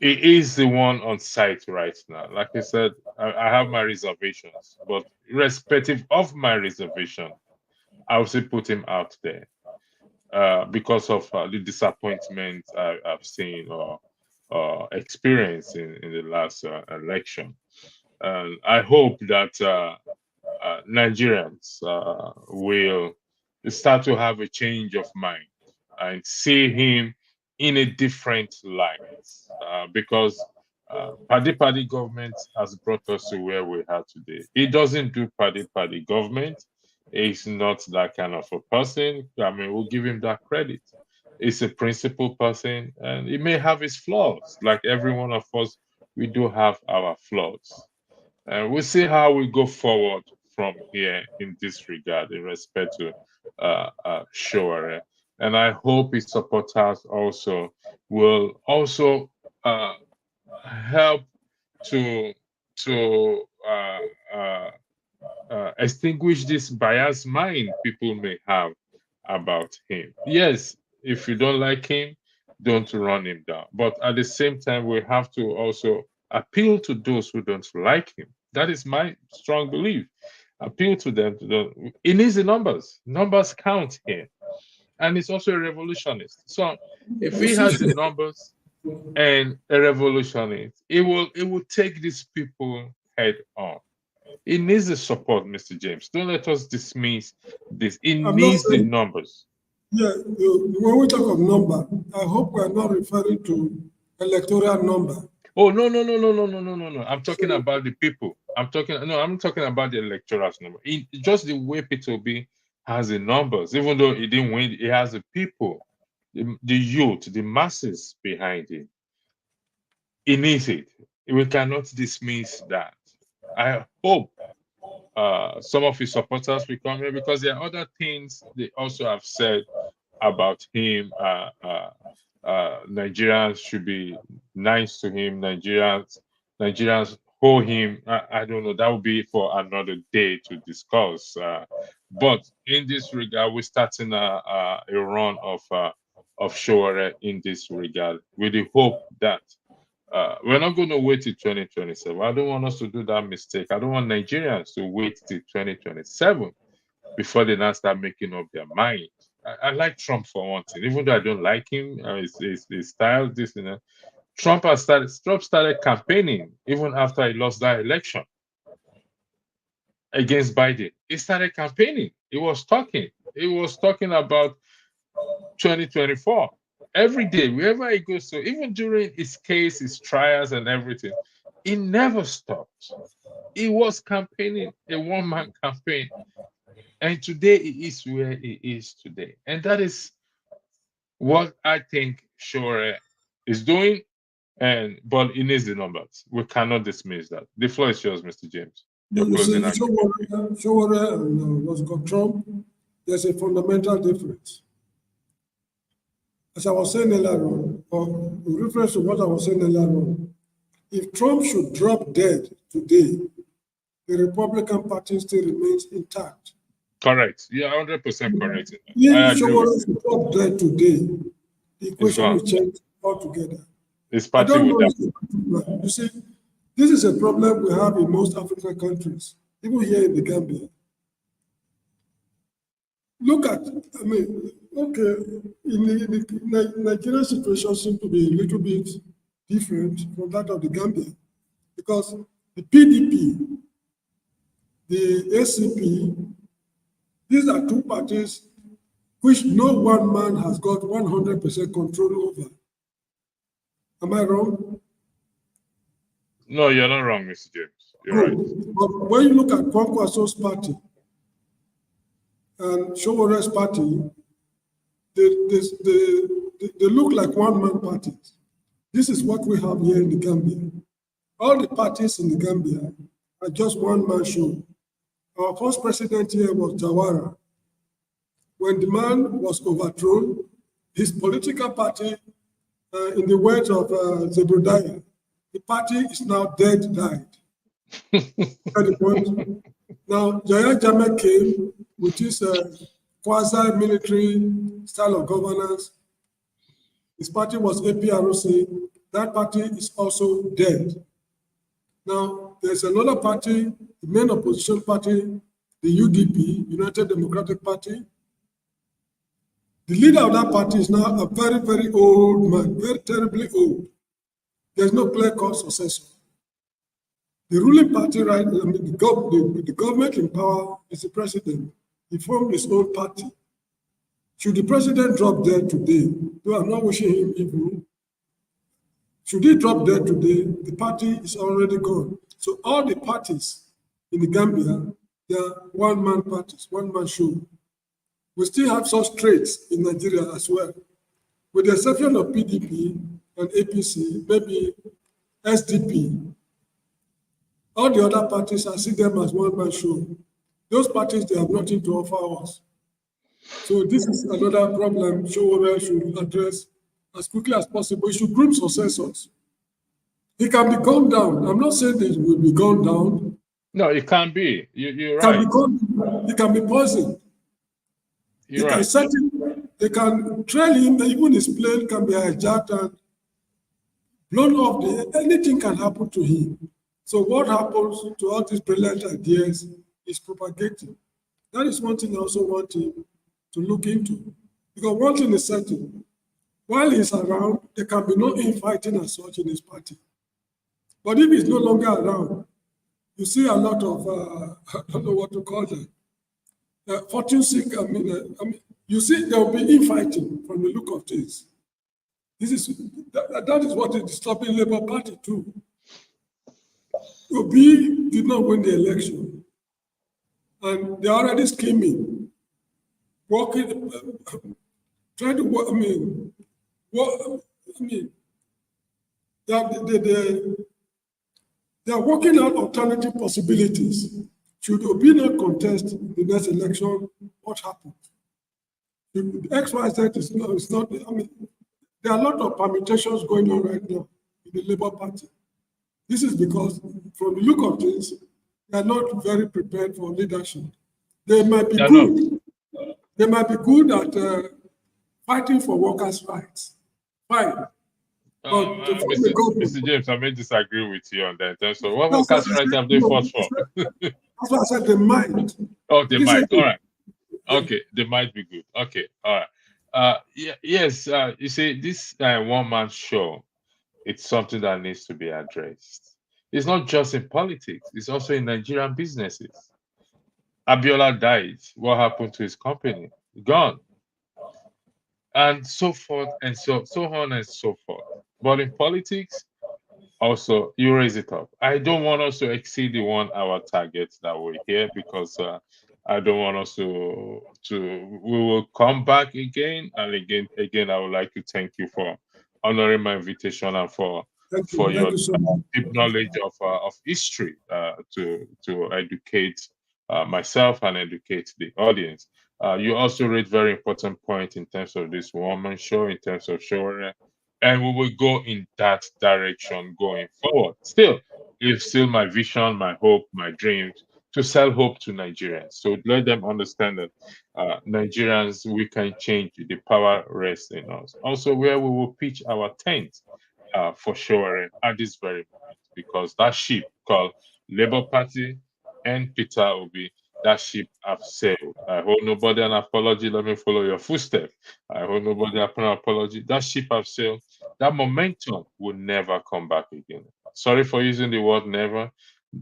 he is the one on site right now. Like I said, I have my reservations, but irrespective of my reservation, I will still put him out there because of the disappointment I've seen or experienced in the last election. And I hope that Nigerians will start to have a change of mind and see him in a different light because party government has brought us to where we are today. He doesn't do party government. He's not that kind of a person. I mean, we'll give him that credit. He's a principled person and he may have his flaws. Like every one of us, we do have our flaws. And we'll see how we go forward from here in this regard in respect to Sowore. And I his supporters also will also uh, help to to extinguish this biased mind people may have about him. Yes, if you don't like him, don't run him down. But at the same time, we have to also appeal to those who don't like him. That is my strong belief. Appeal to them. It needs the numbers. Numbers count here. And he's also a revolutionist. So if You he see, has the numbers and a revolutionist, it will take these people head on. It needs the support, Mr. James. Don't let us dismiss this. It I'm not needs the saying, numbers. yeah, when we talk of number, I hope we are not referring to electoral number. Oh no. I'm talking So, about the people. I'm talking about the electoral number. Just the way Peter B has the numbers, even though he didn't win, he has the people, the youth, the masses behind it. He needs it. We cannot dismiss that. I hope some of his supporters will come here because there are other things they also have said about him. Nigerians should be nice to him. Nigerians owe him. I don't know. That would be for another day to discuss. But in this regard, we're starting a run of Sowore in this regard with the hope that we're not going to wait till 2027. I don't want us to do that mistake. I don't want Nigerians to wait till 2027 before they now start making up their mind. I like Trump for one thing, even though I don't like him, his style, this, Trump started campaigning even after he lost that election against Biden. He started campaigning. He was talking. He was talking about 2024 every day, wherever he goes to, even during his case, his trials, and everything. He never stopped. He was campaigning a one-man campaign, and today he is where he is today, and that is what I think Sowore is doing. And but it needs the numbers. We cannot dismiss that. The floor is yours, Mr. James. Your You see, closing argument. Sowore and what's it called Trump, there's a fundamental difference. As I was saying earlier on, or in reference to what I was saying earlier on, if Trump should drop dead today, the Republican Party still remains intact. Correct. You're 100% correct. I If agree with Sowore you. should drop dead today, the It's equation will gone. change altogether. His I party don't would know have. if you see, this is a problem we have in most African countries, even here in the Gambia. Look at, I mean, okay, in the Nigerian situation seems to be a little bit different from that of the Gambia because the PDP, the ACP, these are two parties which no one man has got 100% control over. Am I wrong? No, you're not wrong, Mr. James. You're right. Good. But when you look at Kwankwaso's party and Showore's party, they look like one-man parties. This is what we have here in the Gambia. All the parties in the Gambia are just one-man show. Our first president here was Jawara. When the man was overthrown, his political party, in the words of Zebediah, the party is now dead, died. At the point. Now, Jaya Jame came with his quasi-military style of governance. His party was APROC. That party is also dead. Now, there's another party, the main opposition party, the UDP, United Democratic Party. The leader of that party is now a very, very old man, very terribly old. There's no clear-cut successor. The ruling party, right, I mean, the government in power is the president. He formed his own party. Should the president drop dead today, though I'm not wishing him evil, should he drop dead today, the party is already gone. So all the parties in the Gambia, they are one-man parties, one-man show. We still have such traits in Nigeria as well. With the exception of PDP and APC, maybe SDP, all the other parties, I see them as one-man show. Those parties, they have nothing to offer us. So this is another problem Sowore should address as quickly as possible. He should groom successors. He can be gunned down. I'm not saying that he will be gunned down. No, it can't be. You're Can right. be gunned, he can be poisoned. You're They can right. set him, they can trail him, even his plane can be hijacked and blown off. Anything can happen to him. So what happens to all these brilliant ideas is propagating. That is one thing I also want him to look into. Because one thing is certain, while he's around, there can be no infighting as such in his party. But if he's no longer around, you see a lot of, I don't know what to call them, fortune seek, you see there will be infighting from the look of things. That is what is disturbing Labour Party too. Obi did not win the election, and they're already scheming, working, trying to work. They are working out alternative possibilities. Should Obi not contest the next election, what happens? If XYZ is not, there are a lot of permutations going on right now in the Labour Party. This is because, from the look of things, they are not very prepared for leadership. They might be good. They might be good at fighting for workers' rights. Fine. But Mr. James, I may disagree with you on that. So what That's workers' what I rights said. have they No, fought for? That's why I said they might. Oh, they This might. is- All right. Okay, they might be good. Okay, all right. Yes, you see, this one-man show, it's something that needs to be addressed. It's not just in politics, it's also in Nigerian businesses. Abiola died. What happened to his company? Gone. And so forth and so on and so forth. But in politics, also you raise it up. I don't want us to exceed the 1 hour target that we're here because I don't want us to we will come back again and again. I would like to thank you for honoring my invitation and for Thank for you. your Thank you so much. deep knowledge of history to educate myself and educate the audience. You also raised very important point in terms of this woman show, in terms of Sowore, and we will go in that direction going forward. Still, it's still my vision, my hope, my dreams to sell hope to Nigerians. So let them understand that Nigerians, we can change. The power rests in us. Also, where we will pitch our tent for sure at this very moment, because that ship called Labour Party and Peter Obi, that ship have sailed. I hold nobody an apology. Let me follow your footsteps. I hold nobody an apology. That ship have sailed. That momentum will never come back again. Sorry for using the word never.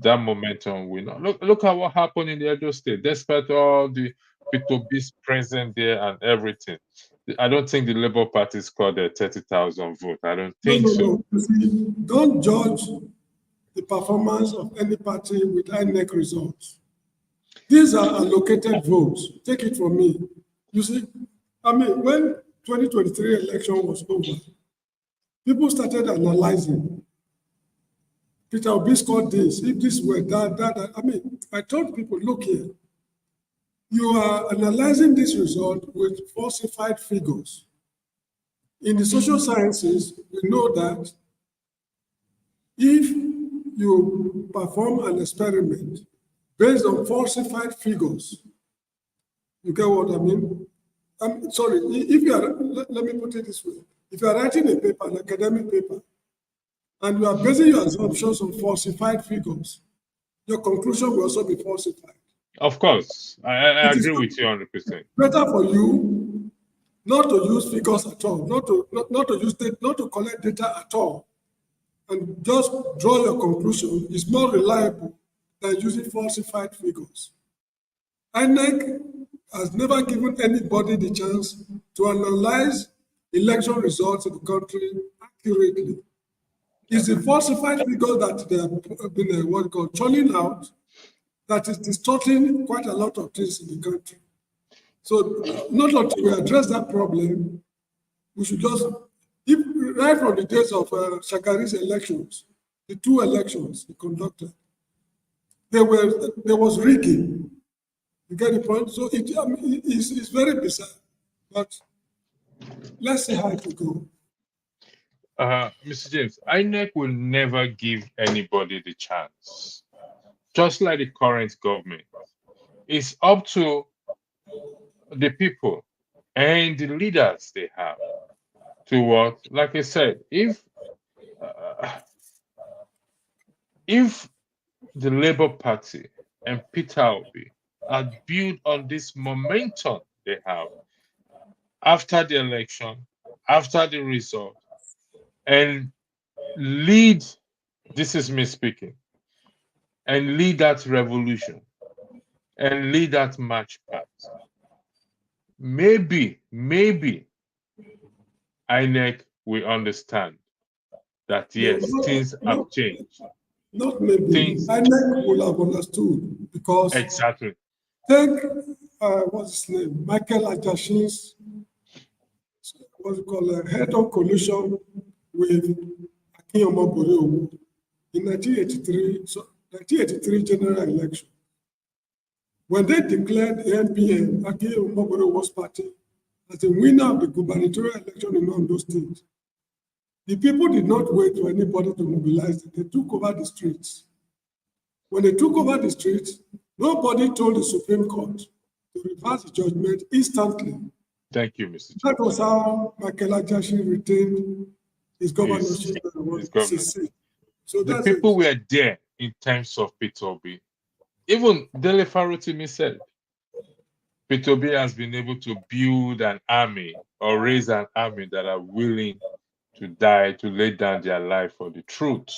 That momentum will not. Look at what happened in the Edo State. Despite all the P2B's present there and everything, I don't think the Labour Party scored a 30,000 vote. I don't No, think no, so. no. You see, don't judge the performance of any party with INEC results. These are allocated votes. Take it from me. You see, I mean, when 2023 election was over, people started analyzing. Peter Obi scored this. If this were that. I mean, I told people, look here, you are analyzing this result with falsified figures. In the social sciences, we know that if you perform an experiment based on falsified figures, you get what I mean? I'm sorry, if you are, let me put it this way. If you are writing a paper, an academic paper, and you are basing your assumptions on falsified figures, your conclusion will also be falsified. Of course, I It is agree with you 100%. better for you not to use figures at all, not to use not to collect data at all, and just draw your conclusion is more reliable than using falsified figures. INEC has never given anybody the chance to analyze election results in the country accurately. It's the falsified figure that they have been what called churning out that is distorting quite a lot of things in the country. So not until we address that problem, we should just, if, right from the days of Shagari's elections, the two elections he conducted, there was rigging. You get the point? So I mean, it's very bizarre, but let's see how it will go. Mr. James, INEC will never give anybody the chance. Just like the current government, it's up to the people and the leaders they have to what, like I said, if the Labour Party and Peter Obi are built on this momentum they have after the election, after the result, and lead, this is me speaking, and lead that revolution and lead that march path, maybe INEC will understand that No, yes, things have changed. not maybe. Things INEC will have understood because exactly. take what's his name, Michael Ajashin's what's it called, head-on collision with Akinyomo Boreowo in 1983, so 1983 general election. When they declared NPN, Akinyomo Boreowo's party, as the winner of the gubernatorial election in Ondo State, the people did not wait for anybody to mobilize them. They took over the streets. When they took over the streets, nobody told the Supreme Court to reverse the judgment instantly. Thank you, Mr. That Chair. was how Michael Ajashin retained his governorship. His government. So The that's people it. were there in terms of Peter Obi. Even Dele Farutimi said, Peter Obi has been able to build an army or raise an army that are willing to die, to lay down their life for the truth.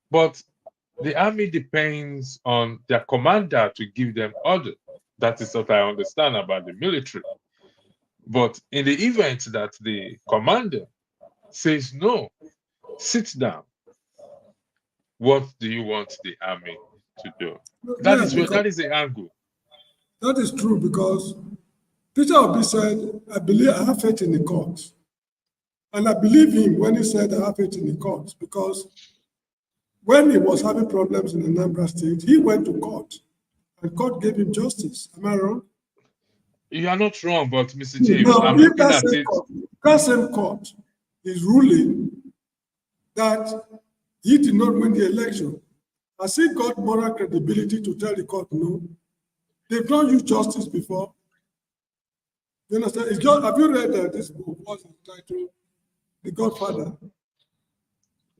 But the army depends on their commander to give them order. That is what I understand about the military. But in the event that the commander says, no, sit down, what do you want the army to do? That Yeah, is the angle. that is true because Peter Obi said, I believe I have faith in the court. And I believe him when he said I have faith in the courts, because when he was having problems in Anambra State, he went to court and court gave him justice. Am I wrong? You are not wrong, but Mr. James, Now, I'm if looking at it. that same court is ruling that he did not win the election, has he got moral credibility to tell the court no? They've not used justice before. You understand? It's just, have you read this book? What's it titled? The Godfather.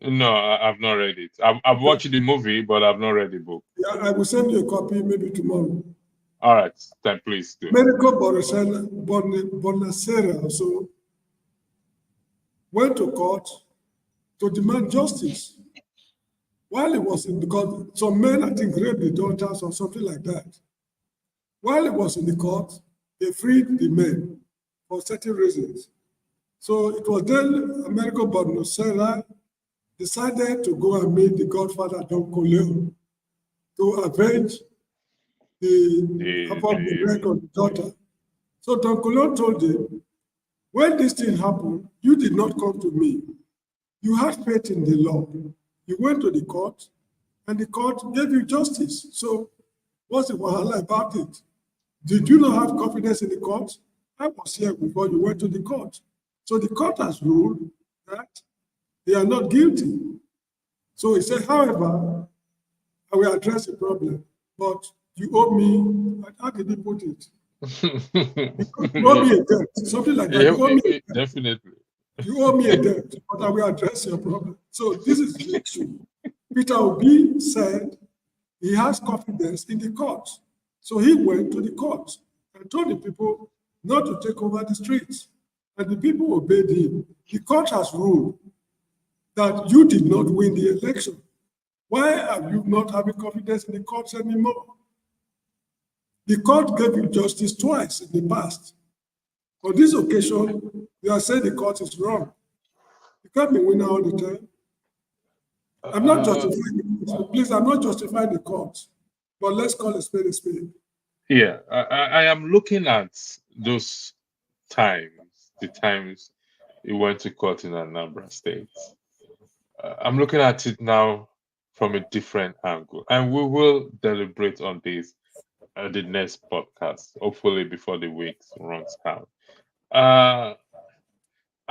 No, I've not read it. I've watched the movie, but I've not read the book. Yeah, I will send you a copy maybe tomorrow. All right, then please do. Medical Bonacera also went to court to demand justice. While he was in the court, some men, I think, raped the daughters or something like that. While he was in the court, they freed the men for certain reasons. So it was then Americo Bonacera decided to go and meet the Godfather Don Corleone to avenge the wreck of the daughter. So Don Corleone told him, when this thing happened, you did not come to me. You had faith in the law. You went to the court, and the court gave you justice. So what's the wahala about it? Did you not have confidence in the court? I was here before you went to the court. So the court has ruled that they are not guilty. So he said, however, I will address the problem, but you owe me, how did he put it? You owe me a debt, something like that. You owe me a debt. Definitely. You owe me a debt, but I will address your problem. So this is the issue. Peter Obi said he has confidence in the court. So he went to the court and told the people not to take over the streets. And the people obeyed him. The court has ruled that you did not win the election. Why are you not having confidence in the courts anymore? The court gave you justice twice in the past. On this occasion, you are saying the court is wrong. You can't be winning all the time. I'm not justifying it. Please, I'm not justifying the court. But let's call a spade a spade. Yeah, I am looking at those times, the times he went to court in Anambra State. I'm looking at it now from a different angle, and we will deliberate on this at the next podcast, hopefully before the week runs out. I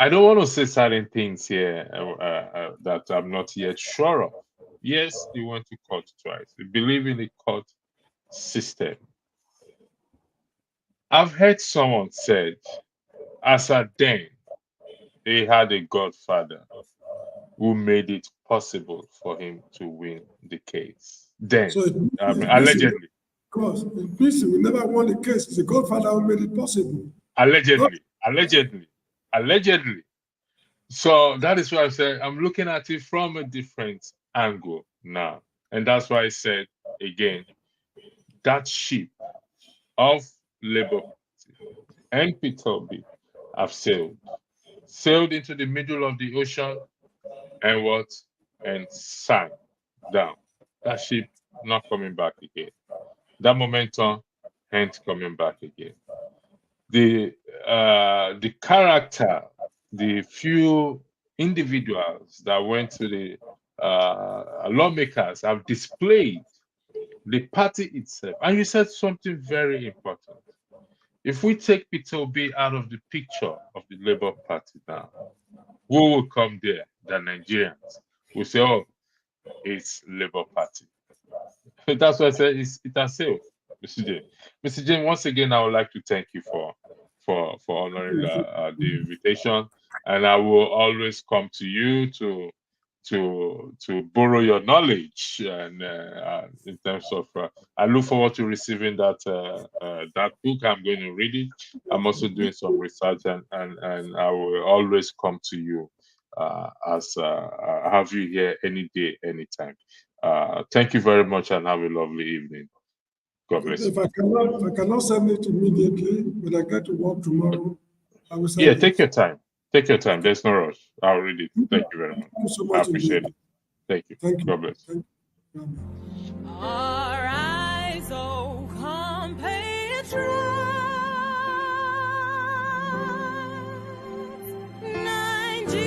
don't want to say certain things here that I'm not yet sure of. Yes, he went to court twice. We believe in the court system. I've heard someone said, as at then, they had a godfather who made it possible for him to win the case. Then, So allegedly. Of course, in peace, we never won the case. It's the godfather who made it possible. Allegedly. So that is why I said I'm looking at it from a different angle now. And that's why I said, again, that ship of Labour Party and Peter Obi have sailed into the middle of the ocean and what? And sank down. That ship not coming back again. That momentum ain't coming back again. The character, the few individuals that went to the lawmakers have displayed the party itself. And you said something very important. If we take Peter Obi out of the picture of the Labour Party now, who will come there? The Nigerians will say, oh, it's Labour Party. That's why I said it has sailed, Mr. James. Mr. James, once again, I would like to thank you for honoring the invitation, and I will always come to you to borrow your knowledge, and in terms of I look forward to receiving that book. I'm going to read it. I'm also doing some research, and I will always come to you as have you here any day, anytime. Thank you very much, and have a lovely evening. God bless you. If I cannot send it immediately, when I get to work tomorrow, I will send it. Take your time. Take your time. There's no rush. I'll read it. Thank you very much. Thank you so much. I appreciate it. Thank you. Thank you. God bless. Thank you. Arise, O compatriots, Nigeria.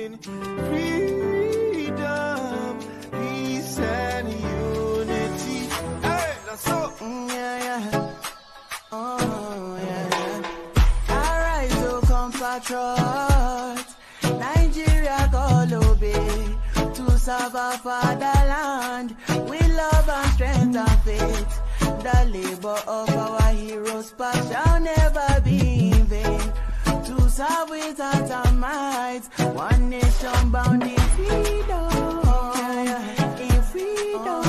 in freedom, peace and unity. Hey, that's so. Arise, O compatriots, Nigeria call obey to serve our fatherland with love and strength and faith. The labor of our heroes past shall never be in vain. To serve with heart and might, one nation bound in freedom, in freedom,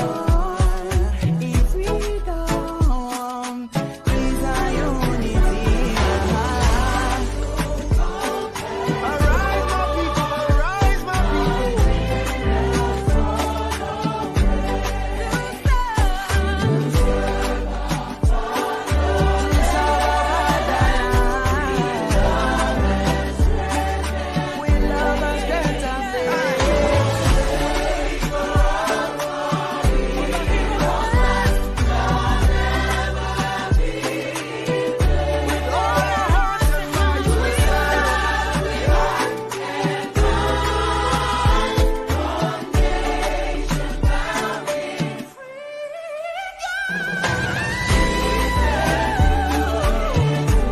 in freedom, peace and unity. Arise, my people, arise, my With love and strength and faith. With all our hearts and minds, we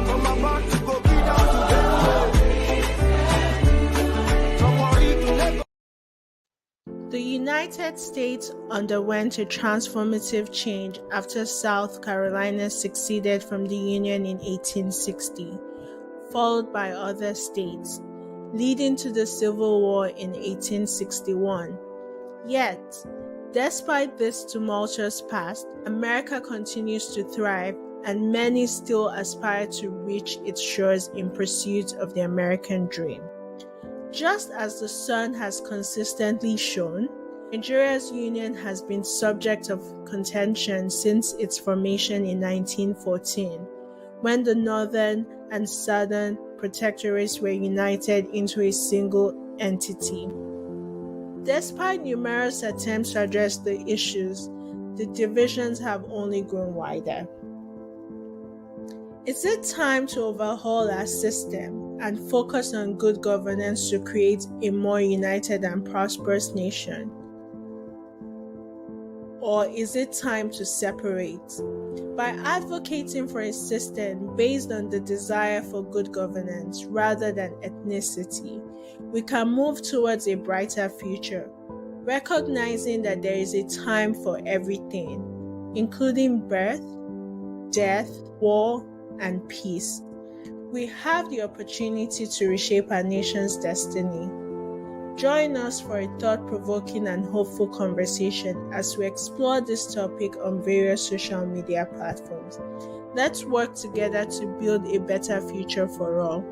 from about to go be down to Benue. From Warri to Lagos. The United States underwent a transformative change after South Carolina seceded from the Union in 1860, followed by other states, leading to the Civil War in 1861. Yet, despite this tumultuous past, America continues to thrive, and many still aspire to reach its shores in pursuit of the American dream. Just as the sun has consistently shone, Nigeria's union has been subject of contention since its formation in 1914, when the northern and southern protectorates were united into a single entity. Despite numerous attempts to address the issues, the divisions have only grown wider. Is it time to overhaul our system and focus on good governance to create a more united and prosperous nation? Or is it time to separate? By advocating for a system based on the desire for good governance rather than ethnicity, we can move towards a brighter future, recognizing that there is a time for everything, including birth, death, war, and peace. We have the opportunity to reshape our nation's destiny. Join us for a thought-provoking and hopeful conversation as we explore this topic on various social media platforms. Let's work together to build a better future for all.